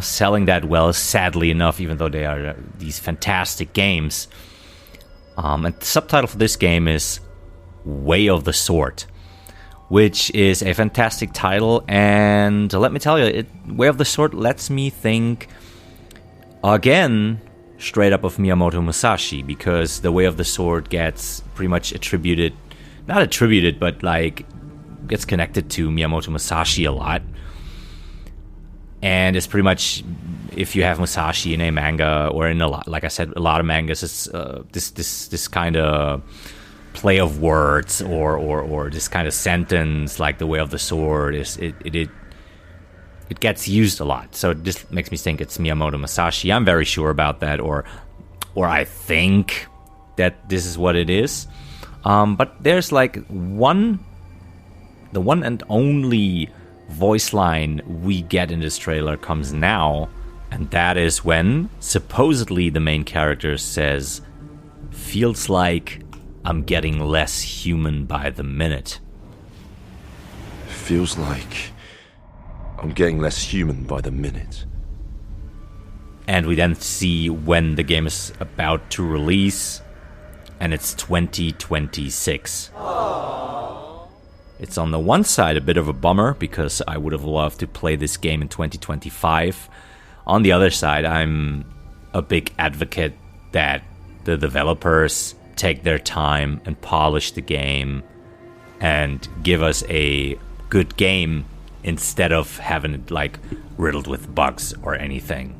selling that well, sadly enough, even though they are these fantastic games. And the subtitle for this game is Way of the Sword, which is a fantastic title, and let me tell you, Way of the Sword lets me think, again, straight up of Miyamoto Musashi, because the Way of the Sword gets pretty much not attributed, but gets connected to Miyamoto Musashi a lot. And it's pretty much, if you have Musashi in a manga, or in a lot of mangas, it's this kind of play of words or this kind of sentence, like the Way of the Sword, it gets used a lot. So this makes me think it's Miyamoto Musashi. I'm very sure about that, or I think that this is what it is. But there's the one and only voice line we get in this trailer comes now, and that is when supposedly the main character says, "Feels like I'm getting less human by the minute." Feels like I'm getting less human by the minute. And we then see when the game is about to release, and it's 2026. It's on the one side a bit of a bummer, because I would have loved to play this game in 2025. On the other side, I'm a big advocate that the developers take their time and polish the game and give us a good game instead of having it riddled with bugs or anything.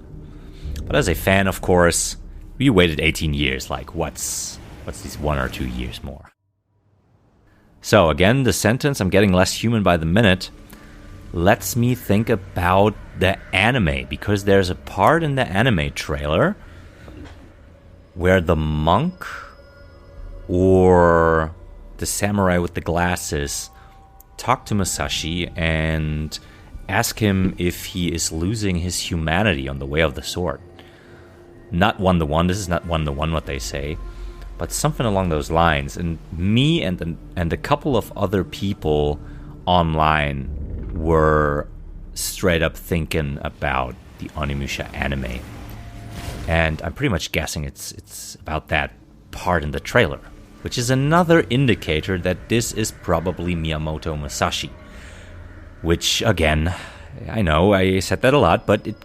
But as a fan, of course, we waited 18 years. What's these 1 or 2 years more? So again, the sentence, "I'm getting less human by the minute," lets me think about the anime, because there's a part in the anime trailer where the monk or the samurai with the glasses talk to Musashi and ask him if he is losing his humanity on the way of the sword. Not one-to-one, this is not one-to-one what they say, but something along those lines. And me and a couple of other people online were straight up thinking about the Onimusha anime. And I'm pretty much guessing it's about that part in the trailer, which is another indicator that this is probably Miyamoto Musashi. Which, again, I know I said that a lot, but it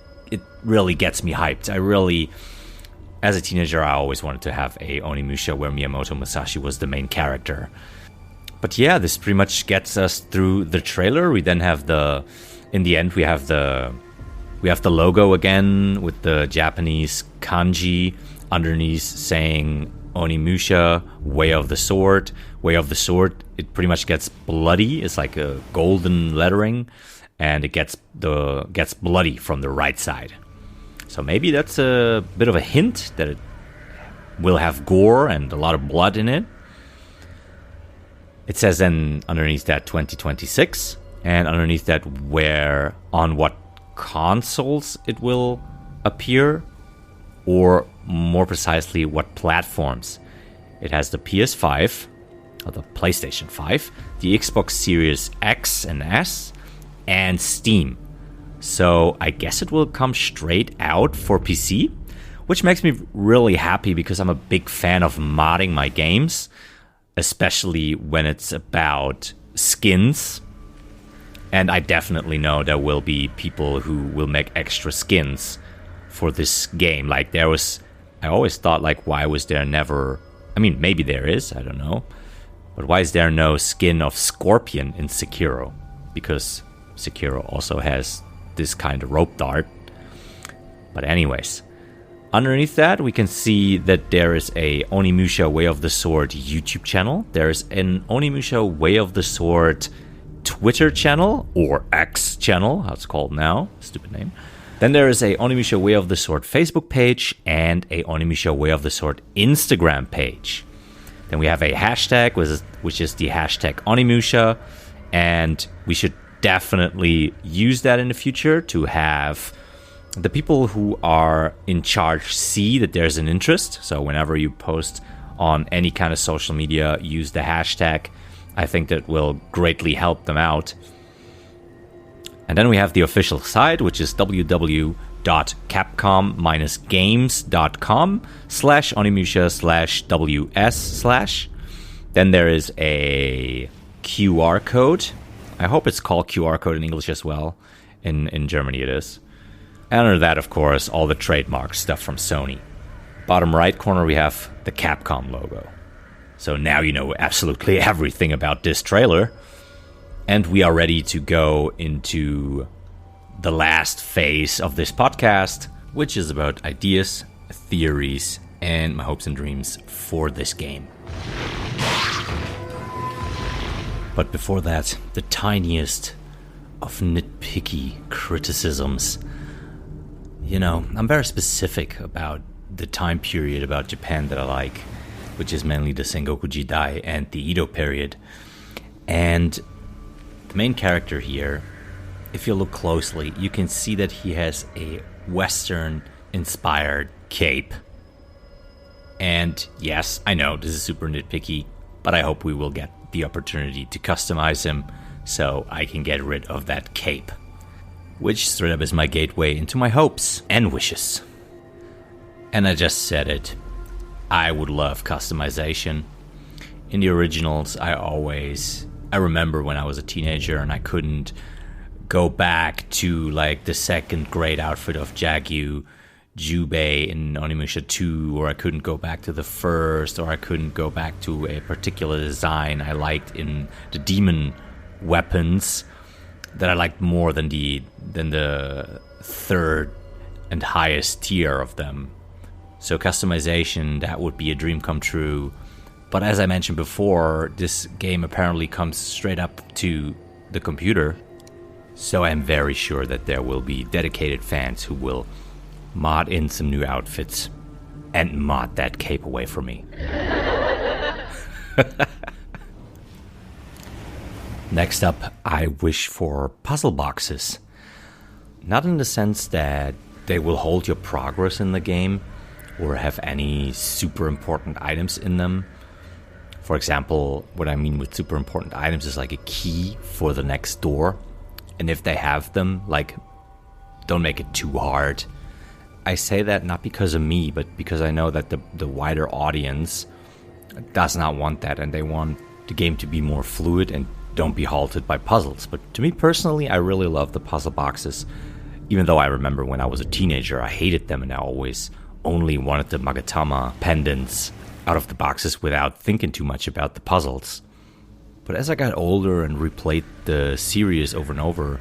really gets me hyped. As a teenager, I always wanted to have a Onimusha where Miyamoto Musashi was the main character. But yeah, this pretty much gets us through the trailer. We then have in the end, we have the logo again with the Japanese kanji underneath saying Onimusha, Way of the Sword. Way of the Sword, it pretty much gets bloody. It's like a golden lettering, and it gets bloody from the right side. So maybe that's a bit of a hint that it will have gore and a lot of blood in it. It says then underneath that 2026, and underneath that where on what consoles it will appear, or more precisely what platforms. It has the PS5, or the PlayStation 5, the Xbox Series X and S, and Steam. So I guess it will come straight out for PC, which makes me really happy because I'm a big fan of modding my games, especially when it's about skins. And I definitely know there will be people who will make extra skins for this game. Like I always thought, like, why was there never, I mean, maybe there is, I don't know. But why is there no skin of Scorpion in Sekiro? Because Sekiro also has this kind of rope dart. But anyways, underneath that we can see that there is a Onimusha Way of the Sword YouTube channel. There's an Onimusha Way of the Sword Twitter channel, or X channel, how it's called now, stupid name. Then there is a Onimusha Way of the Sword Facebook page and a Onimusha Way of the Sword Instagram page. Then we have a hashtag, which is the hashtag Onimusha, and we should definitely use that in the future to have the people who are in charge see that there's an interest. So whenever you post on any kind of social media, use the hashtag. I think that will greatly help them out. And then we have the official site, which is www.capcom-games.com/Onimusha/WS/. Then there is a QR code. I hope it's called QR code in English as well. In Germany it is. And under that, of course, all the trademark stuff from Sony. Bottom right corner, we have the Capcom logo. So now you know absolutely everything about this trailer. And we are ready to go into the last phase of this podcast, which is about ideas, theories, and my hopes and dreams for this game. But before that, the tiniest of nitpicky criticisms. You know, I'm very specific about the time period about Japan that I like, which is mainly the Sengoku Jidai and the Edo period. And the main character here, if you look closely, you can see that he has a Western-inspired cape. And yes, I know this is super nitpicky, but I hope we will get the opportunity to customize him so I can get rid of that cape, which straight up is my gateway into my hopes and wishes. And I just said it, I would love customization. In the originals, I remember when I was a teenager and I couldn't go back to like the second grade outfit of Jagyu Jubei in Onimusha 2, or I couldn't go back to the first, or I couldn't go back to a particular design I liked in the demon weapons that I liked more than the third and highest tier of them. So customization, that would be a dream come true. But as I mentioned before, this game apparently comes straight up to the computer. So I'm very sure that there will be dedicated fans who will mod in some new outfits. and mod that cape away from me. Next up, I wish for puzzle boxes. Not in the sense that they will hold your progress in the game or have any super important items in them. For example, what I mean with super important items is like a key for the next door. And if they have them, like, don't make it too hard. I say that not because of me, but because I know that the wider audience does not want that, and they want the game to be more fluid and don't be halted by puzzles. But to me personally, I really love the puzzle boxes. Even though I remember when I was a teenager, I hated them and I always only wanted the Magatama pendants out of the boxes without thinking too much about the puzzles. But as I got older and replayed the series over and over,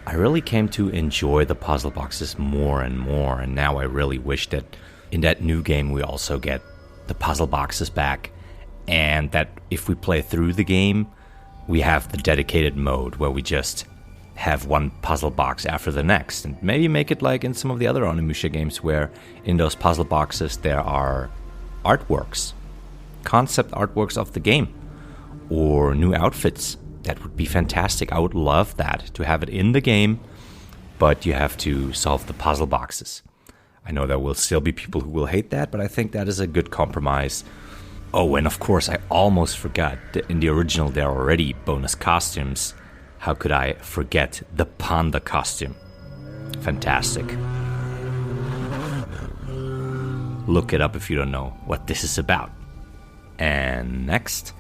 I really came to enjoy the puzzle boxes more and more, and now I really wish that in that new game we also get the puzzle boxes back, and that if we play through the game, we have the dedicated mode where we just have one puzzle box after the next, and maybe make it like in some of the other Onimusha games where in those puzzle boxes there are artworks, concept artworks of the game, or new outfits. That would be fantastic. I would love that, to have it in the game, but you have to solve the puzzle boxes. I know there will still be people who will hate that, but I think that is a good compromise. Oh, and of course, I almost forgot, in the original there are already bonus costumes. How could I forget the panda costume? Fantastic. Look it up if you don't know what this is about. And next,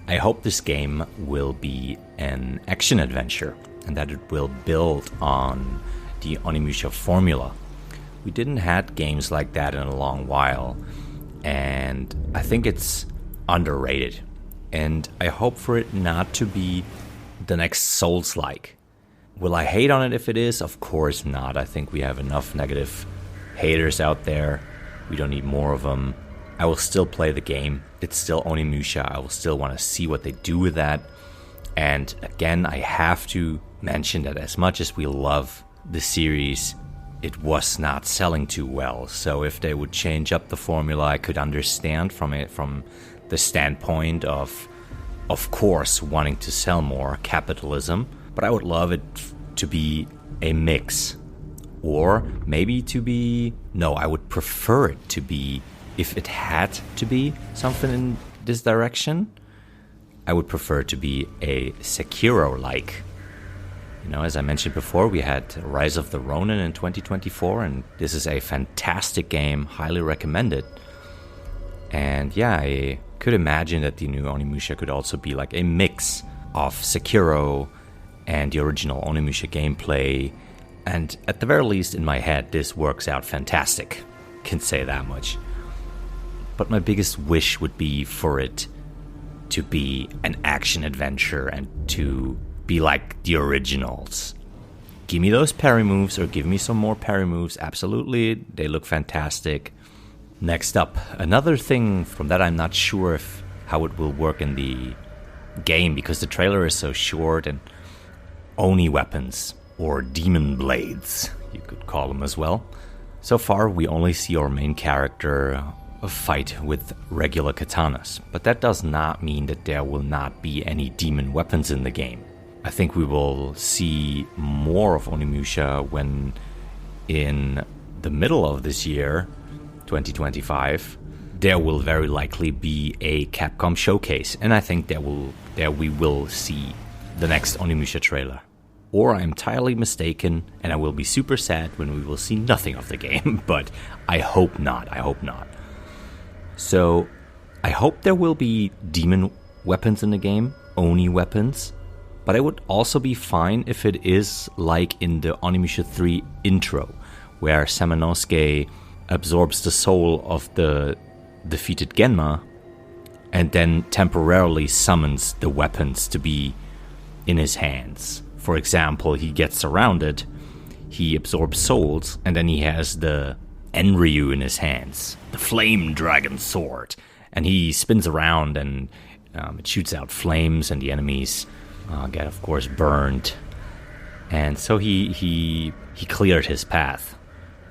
I hope this game will be an action-adventure and that it will build on the Onimusha formula. We didn't have games like that in a long while, and I think it's underrated. And I hope for it not to be the next Souls-like. Will I hate on it if it is? Of course not. I think we have enough negative haters out there. We don't need more of them. I will still play the game. It's still Onimusha. I will still want to see what they do with that. And again, I have to mention that as much as we love the series, it was not selling too well. So if they would change up the formula, I could understand from the standpoint of course, wanting to sell more, capitalism. But I would love it to be a mix. Or maybe to be... No, I would prefer it to be... If it had to be something in this direction, I would prefer it to be a Sekiro-like. You know, as I mentioned before, we had Rise of the Ronin in 2024, and this is a fantastic game, highly recommended. And yeah, I could imagine that the new Onimusha could also be like a mix of Sekiro and the original Onimusha gameplay. And at the very least, in my head, this works out fantastic. Can say that much. But my biggest wish would be for it to be an action-adventure and to be like the originals. Give me those parry moves, or give me some more parry moves. Absolutely, they look fantastic. Next up, another thing from that I'm not sure how it will work in the game, because the trailer is so short, and Oni weapons, or demon blades, you could call them as well. So far, we only see our main character fight with regular katanas, but that does not mean that there will not be any demon weapons in the game. I think we will see more of Onimusha when in the middle of this year, 2025, there will very likely be a Capcom showcase, and I think there we will see the next Onimusha trailer. Or I'm entirely mistaken, and I will be super sad when we will see nothing of the game, but I hope not, So, I hope there will be demon weapons in the game, Oni weapons, but I would also be fine if it is like in the Onimusha 3 intro, where Samanosuke absorbs the soul of the defeated Genma, and then temporarily summons the weapons to be in his hands. For example, he gets surrounded, he absorbs souls, and then he has the Enryu in his hands, the Flame Dragon Sword, and he spins around and it shoots out flames, and the enemies get, of course, burned. And so he cleared his path.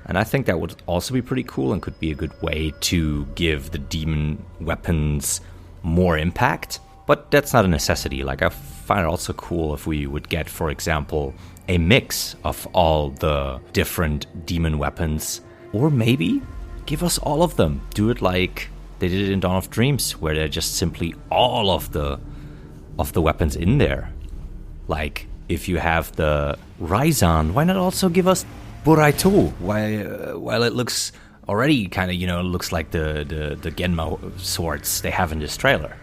And I think that would also be pretty cool and could be a good way to give the demon weapons more impact. But that's not a necessity. Like, I find it also cool if we would get, for example, a mix of all the different demon weapons. Or maybe give us all of them. Do it like they did it in Dawn of Dreams, where they're just simply all of the weapons in there. Like, if you have the Raizan, why not also give us Buraito? While it looks already kind of, looks like the Genma swords they have in this trailer.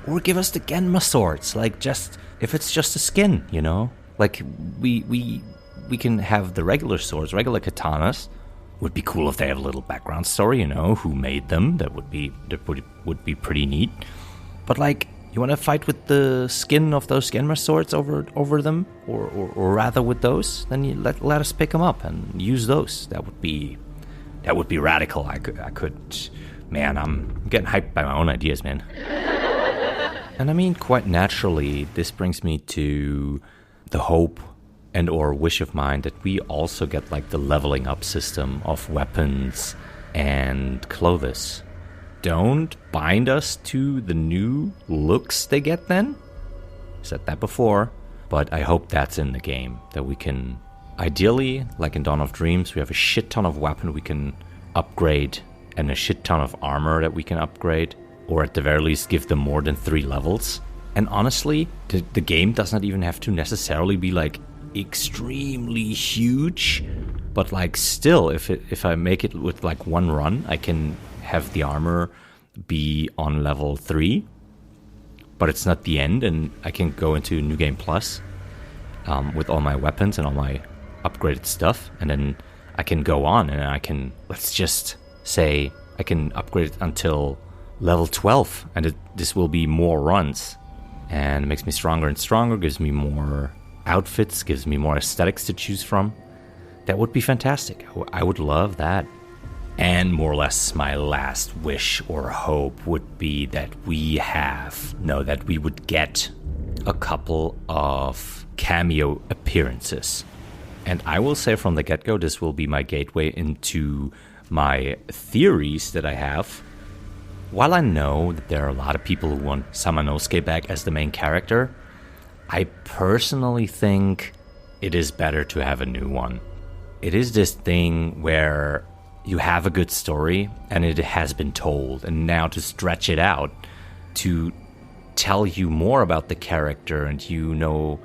Or give us the Genma swords, like, just if it's just a skin, Like, we can have the regular swords, regular katanas. Would be cool if they have a little background story, who made them. That would be pretty neat. But, like, you want to fight with the skin of those Genma swords over them, or rather with those, then you let us pick them up and use those. That would be radical. I could, man. I'm getting hyped by my own ideas, man. And I mean, quite naturally, this brings me to the hope and or wish of mine that we also get like the leveling up system of weapons and clothes. Don't bind us to the new looks they get then. Said that before, but I hope that's in the game, that we can, ideally, like in Dawn of Dreams, we have a shit ton of weapon we can upgrade and a shit ton of armor that we can upgrade, or at the very least give them more than 3 levels. And honestly, the game does not even have to necessarily be like extremely huge, but like still, if I make it with like one run, I can have the armor be on level 3, but it's not the end, and I can go into New Game Plus with all my weapons and all my upgraded stuff, and then I can go on and I can, let's just say, I can upgrade it until level 12, and this will be more runs, and it makes me stronger and stronger, gives me more outfits, gives me more aesthetics to choose from. That would be fantastic. I would love that. And more or less my last wish or hope would be that we would get a couple of cameo appearances. And I will say from the get-go, this will be my gateway into my theories that I have. While I know that there are a lot of people who want Samanosuke back as the main character, I personally think it is better to have a new one. It is this thing where you have a good story and it has been told, and now to stretch it out, to tell you more about the character, and you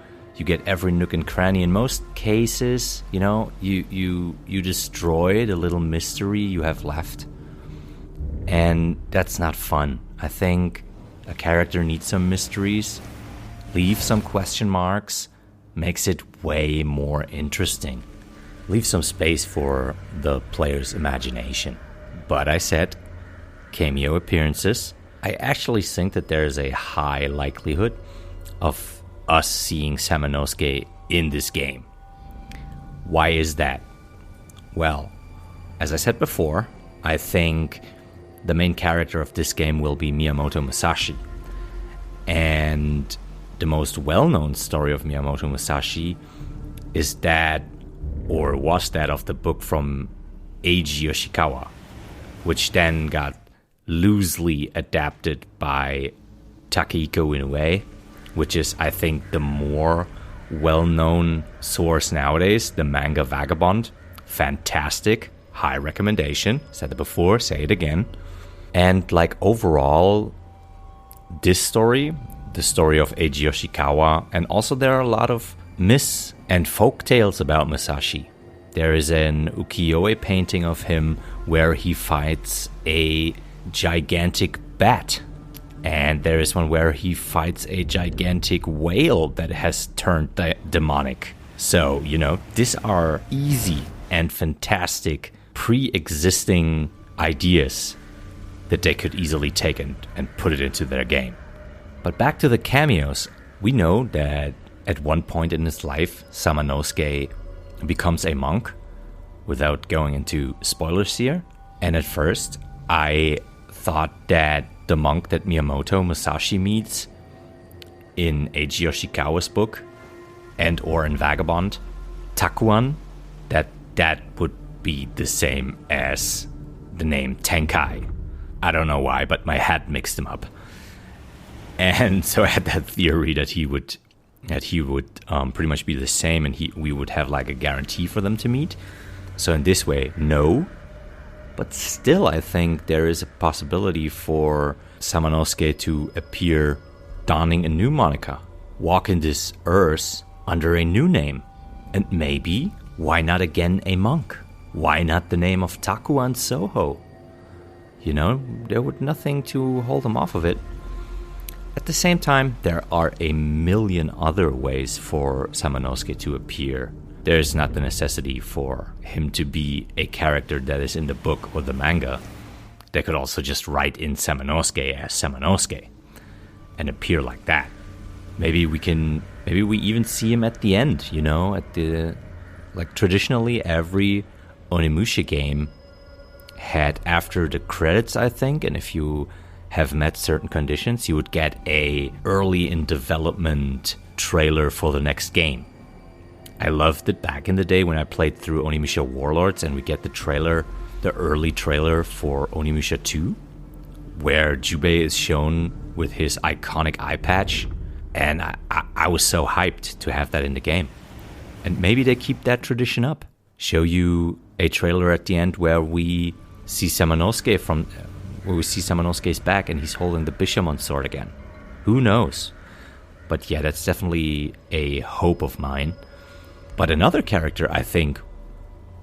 get every nook and cranny. In most cases, you destroy the little mystery you have left. And that's not fun. I think a character needs some mysteries, leave some question marks, makes it way more interesting. Leave some space for the player's imagination. But I said, cameo appearances. I actually think that there is a high likelihood of us seeing Samanosuke in this game. Why is that? Well, as I said before, I think the main character of this game will be Miyamoto Musashi. And the most well-known story of Miyamoto Musashi is that, or was that, of the book from Eiji Yoshikawa, which then got loosely adapted by Takehiko Inoue, which is, I think, the more well-known source nowadays, the manga Vagabond. Fantastic, high recommendation. Said it before, say it again. And like overall, this story, the story of Eiji Yoshikawa, and also there are a lot of myths and folk tales about Musashi. There is an ukiyo-e painting of him where he fights a gigantic bat. And there is one where he fights a gigantic whale that has turned demonic. So, these are easy and fantastic pre-existing ideas that they could easily take and put it into their game. But back to the cameos, we know that at one point in his life, Samanosuke becomes a monk, without going into spoilers here. And at first, I thought that the monk that Miyamoto Musashi meets in Eiji Yoshikawa's book and or in Vagabond, Takuan, that would be the same as the name Tenkai. I don't know why, but my head mixed them up. And so I had that theory that he would pretty much be the same, and we would have like a guarantee for them to meet. So in this way, no. But still, I think there is a possibility for Samanosuke to appear donning a new moniker, walk in this earth under a new name. And maybe, why not again a monk? Why not the name of Takuan Soho? You know, there would nothing to hold him off of it. At the same time, there are a million other ways for Samanosuke to appear. There is not the necessity for him to be a character that is in the book or the manga. They could also just write in Samanosuke as Samanosuke and appear like that. Maybe we even see him at the end, you know, like traditionally every Onimusha game had after the credits, I think, and if you have met certain conditions, you would get a early in development trailer for the next game. I loved it back in the day when I played through Onimusha Warlords and we get the early trailer for Onimusha 2, where Jubei is shown with his iconic eye patch, and I was so hyped to have that in the game. And maybe they keep that tradition up. Show you a trailer at the end where we see Samanosuke's back and he's holding the Bishamon sword again. Who knows? But yeah, that's definitely a hope of mine. But another character, I think,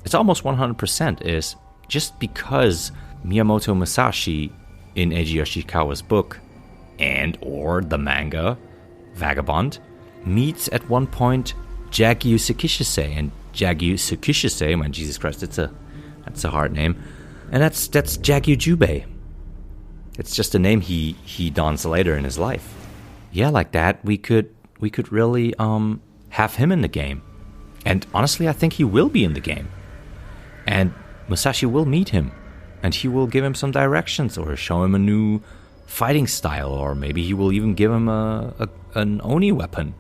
it's almost 100%, is just because Miyamoto Musashi in Eiji Yoshikawa's book and or the manga Vagabond meets at one point Jagyu Tsukishise. And Jagyu Tsukishise, man, Jesus Christ, that's a hard name. And that's Jagyu Jubei. It's just a name he dons later in his life. Yeah, like that, we could really have him in the game. And honestly, I think he will be in the game. And Musashi will meet him. And he will give him some directions or show him a new fighting style. Or maybe he will even give him an Oni weapon.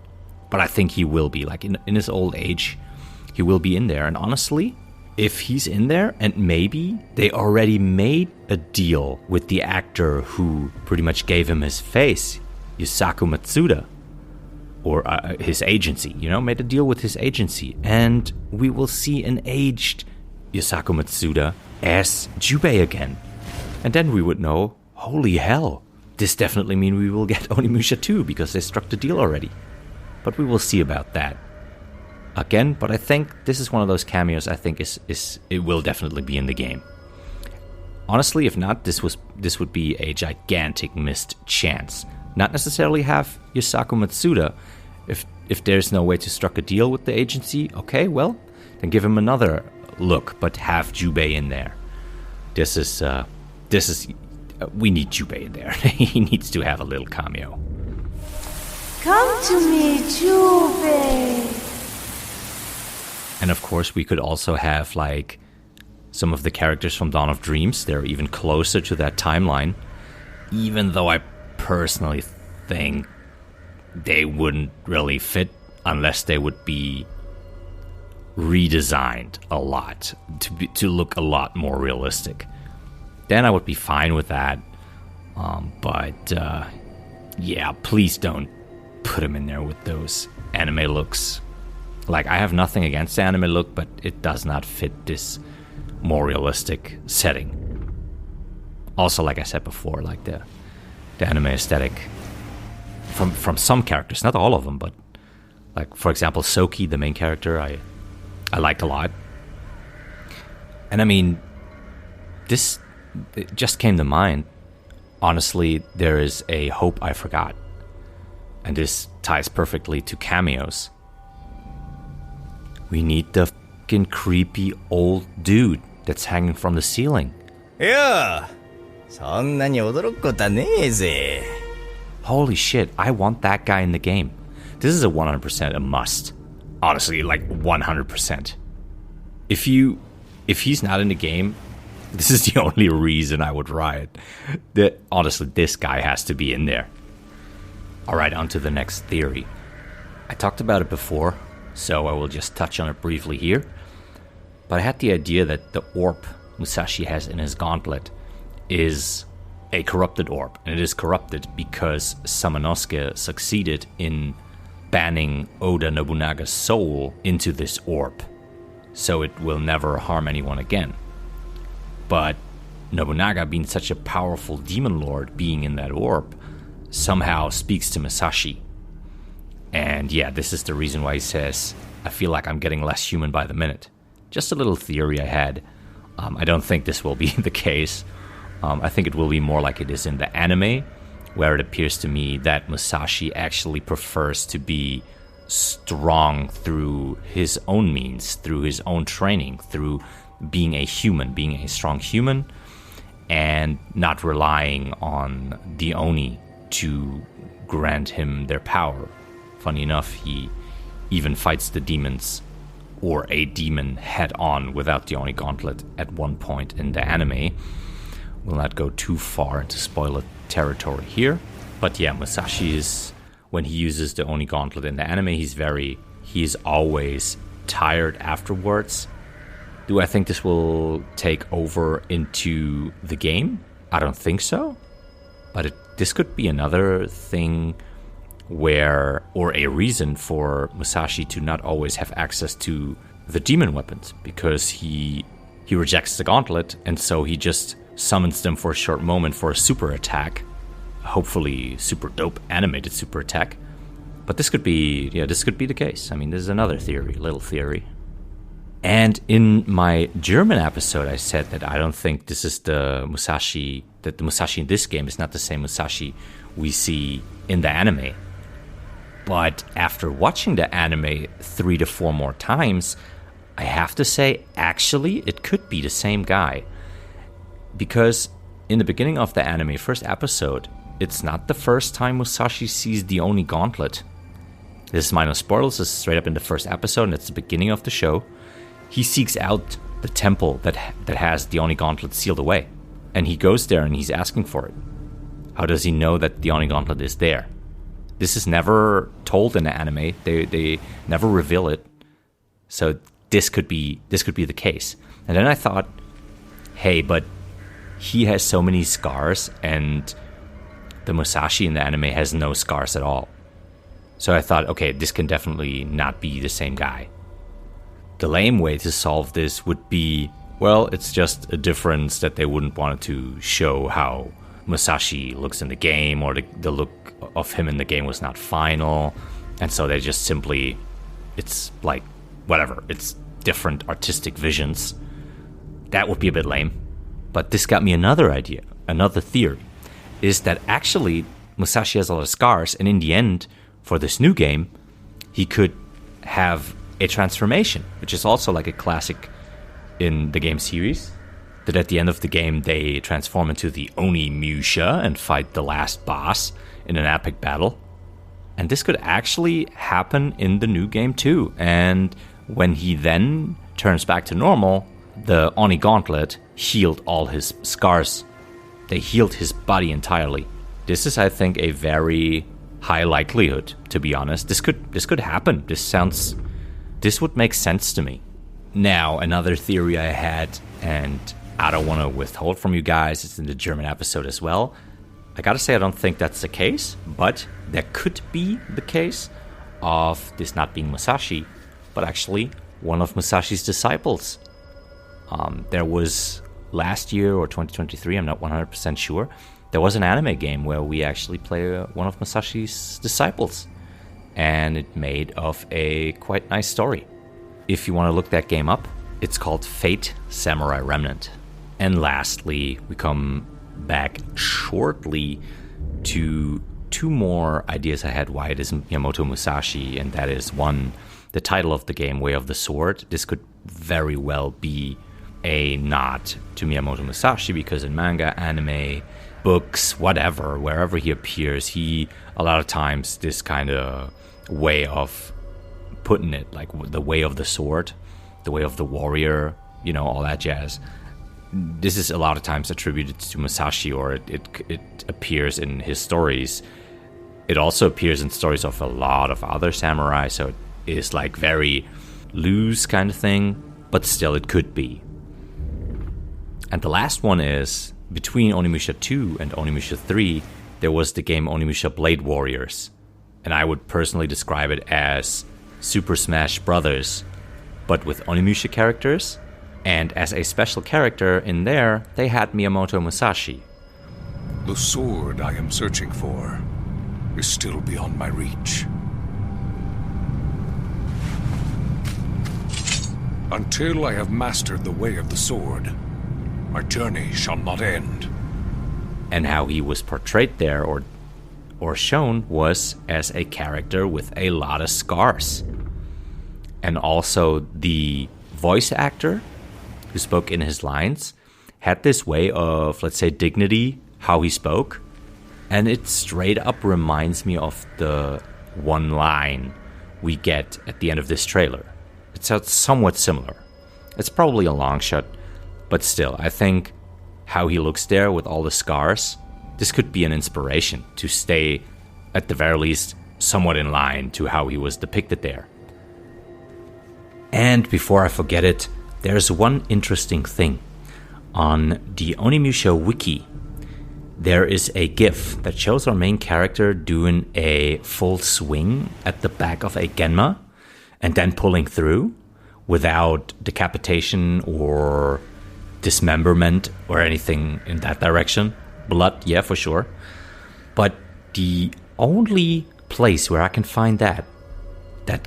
But I think he will be. Like in his old age, he will be in there. And honestly, if he's in there and maybe they already made a deal with the actor who pretty much gave him his face, Yusaku Matsuda, or his agency, you know, made a deal with his agency, and we will see an aged Yusaku Matsuda as Jubei again. And then we would know, holy hell, this definitely means we will get Onimusha 2 because they struck the deal already. But we will see about that. Again, but I think this is one of those cameos I think it will definitely be in the game. Honestly, if not, this would be a gigantic missed chance. Not necessarily have Yusaku Matsuda. If there's no way to struck a deal with the agency, okay, well, then give him another look, but have Jubei in there. We need Jubei in there. He needs to have a little cameo. Come to me, Jubei. And of course, we could also have like some of the characters from Dawn of Dreams. They're even closer to that timeline, even though I personally think they wouldn't really fit unless they would be redesigned a lot to look a lot more realistic. Then I would be fine with that. But yeah, please don't put them in there with those anime looks. Like, I have nothing against the anime look, but it does not fit this more realistic setting. Also, like I said before, like the anime aesthetic from some characters, not all of them, but like, for example, Soki, the main character, I liked a lot. And I mean, it just came to mind. Honestly, there is a hope I forgot. And this ties perfectly to cameos. We need the fucking creepy old dude that's hanging from the ceiling. Yeah. そんなに驚くことはねえぜ. Holy shit, I want that guy in the game. This is a 100% a must. Honestly, like 100%. If he's not in the game, this is the only reason I would riot. Honestly, this guy has to be in there. Alright, on to the next theory. I talked about it before, so I will just touch on it briefly here. But I had the idea that the orb Musashi has in his gauntlet is a corrupted orb. And it is corrupted because Samanosuke succeeded in banning Oda Nobunaga's soul into this orb. So it will never harm anyone again. But Nobunaga, being such a powerful demon lord, being in that orb, somehow speaks to Musashi. And yeah, this is the reason why he says, I feel like I'm getting less human by the minute. Just a little theory I had. I don't think this will be the case. I think it will be more like it is in the anime, where it appears to me that Musashi actually prefers to be strong through his own means, through his own training, through being a human, being a strong human, and not relying on the Oni to grant him their power. Funny enough, he even fights the demons, or a demon, head-on without the Oni gauntlet at one point in the anime. We'll not go too far into spoiler territory here. But yeah, Musashi is, when he uses the Oni gauntlet in the anime, he's always tired afterwards. Do I think this will take over into the game? I don't think so. But this could be another thing where, or a reason for Musashi to not always have access to the demon weapons, because he rejects the gauntlet, and so he just summons them for a short moment for a super attack, hopefully super dope animated super attack. But this could be the case. I mean, this is another theory, little theory. And in my German episode, I said that I don't think this is the Musashi, that the Musashi in this game is not the same Musashi we see in the anime. But after watching the anime 3 to 4 more times, I have to say, actually, it could be the same guy. Because in the beginning of the anime first episode, it's not the first time Musashi sees the Oni gauntlet. This is minor spoilers, this is straight up in the first episode, and it's the beginning of the show. He seeks out the temple that has the Oni gauntlet sealed away. And he goes there and he's asking for it. How does he know that the Oni gauntlet is there? This is never told in the anime. They never reveal it. So this could be the case. And then I thought, hey, but he has so many scars, and the Musashi in the anime has no scars at all. So I thought, okay, this can definitely not be the same guy. The lame way to solve this would be, well, it's just a difference that they wouldn't want to show how Musashi looks in the game, or the look of him in the game was not final, and so they just simply, it's like, whatever, it's different artistic visions. That would be a bit lame. But this got me another idea, another theory, is that actually Musashi has a lot of scars, and in the end, for this new game, he could have a transformation, which is also like a classic in the game series, that at the end of the game they transform into the Onimusha and fight the last boss in an epic battle. And this could actually happen in the new game too. And when he then turns back to normal, the Oni gauntlet healed all his scars. They healed his body entirely. This is, I think, a very high likelihood, to be honest. This could happen. This would make sense to me. Now, another theory I had, and I don't want to withhold from you guys, it's in the German episode as well. I gotta say, I don't think that's the case, but there could be the case of this not being Musashi, but actually one of Musashi's disciples. There was last year or 2023, I'm not 100% sure, there was an anime game where we actually play one of Musashi's disciples. And it made of a quite nice story. If you want to look that game up, it's called Fate Samurai Remnant. And lastly, we come back shortly to 2 more ideas I had why it is Miyamoto Musashi, and that is, 1, the title of the game, Way of the Sword. This could very well be a nod to Miyamoto Musashi, because in manga, anime, books, whatever, wherever he appears, a lot of times this kind of way of putting it, like the way of the sword, the way of the warrior, all that jazz. This is a lot of times attributed to Musashi, or it appears in his stories. It also appears in stories of a lot of other samurai, so it is like very loose kind of thing. but still it could be. And the last one is, between Onimusha 2 and Onimusha 3, there was the game Onimusha Blade Warriors. And I would personally describe it as Super Smash Brothers, but with Onimusha characters. And as a special character in there, they had Miyamoto Musashi. The sword I am searching for is still beyond my reach. Until I have mastered the way of the sword, my journey shall not end. And how he was portrayed there or shown was as a character with a lot of scars. And also the voice actor who spoke in his lines had this way of, let's say, dignity, how he spoke. And it straight up reminds me of the one line we get at the end of this trailer. It sounds somewhat similar. It's probably a long shot, but still, I think how he looks there with all the scars, this could be an inspiration to stay, at the very least, somewhat in line to how he was depicted there. And before I forget it, there's one interesting thing. On the Onimusha wiki, there is a GIF that shows our main character doing a full swing at the back of a Genma and then pulling through without decapitation or dismemberment or anything in that direction. Blood, yeah, for sure. But the only place where I can find that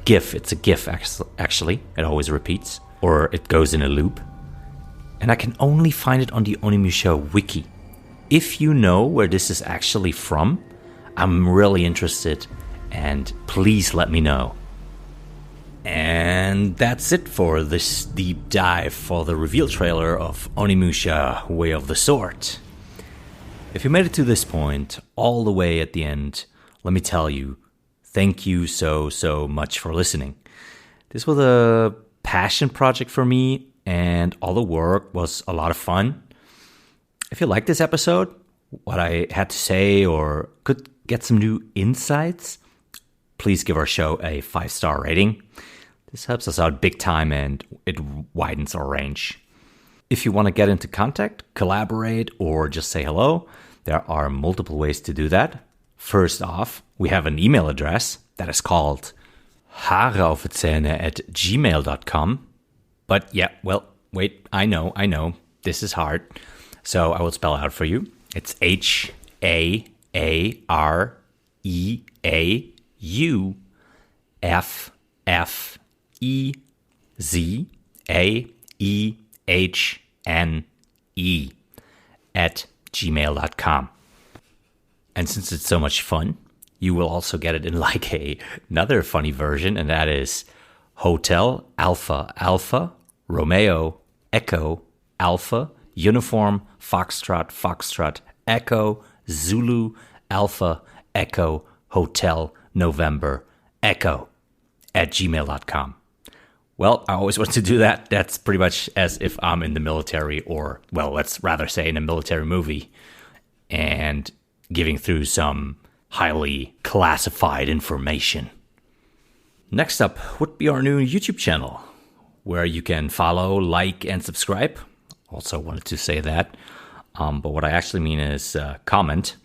GIF, it's a GIF actually, it always repeats, or it goes in a loop. And I can only find it on the Onimusha wiki. If you know where this is actually from, I'm really interested, and please let me know. And that's it for this deep dive for the reveal trailer of Onimusha Way of the Sword. If you made it to this point, all the way at the end, let me tell you, thank you so much for listening. This was a passion project for me, and all the work was a lot of fun. If you like this episode, what I had to say, or could get some new insights, please give our show a 5-star rating. This helps us out big time and it widens our range. If you want to get into contact, collaborate, or just say hello, there are multiple ways to do that. First off, we have an email address that is called haareaufdezähne@gmail.com. But yeah, well, wait, I know, this is hard. So I will spell out for you. It's HAAREAUFFEZEHNE And since it's so much fun, you will also get it in like another funny version, and that is Hotel Alpha Alpha Romeo Echo Alpha Uniform Foxtrot Foxtrot Echo Zulu Alpha Echo Hotel November Echo @gmail.com. Well, I always want to do that. That's pretty much as if I'm in the military, or, well, let's rather say in a military movie, and giving through some highly classified information. Next up would be our new YouTube channel, where you can follow, like, and subscribe. Also wanted to say that. But what I actually mean is comment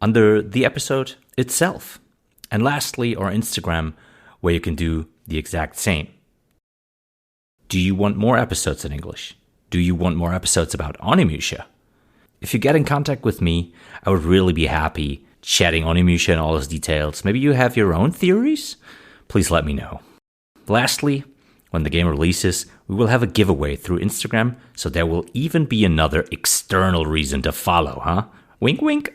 under the episode itself. And lastly, our Instagram, where you can do the exact same. Do you want more episodes in English? Do you want more episodes about Onimusha? If you get in contact with me, I would really be happy chatting Onimusha and all its details. Maybe you have your own theories? Please let me know. Lastly, when the game releases, we will have a giveaway through Instagram, so there will even be another external reason to follow, huh? Wink, wink.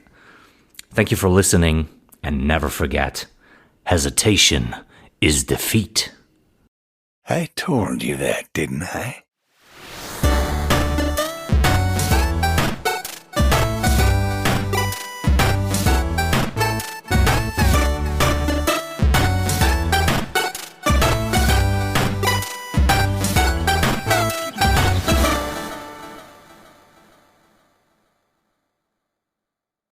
Thank you for listening, and never forget, hesitation is defeat. I told you that, didn't I?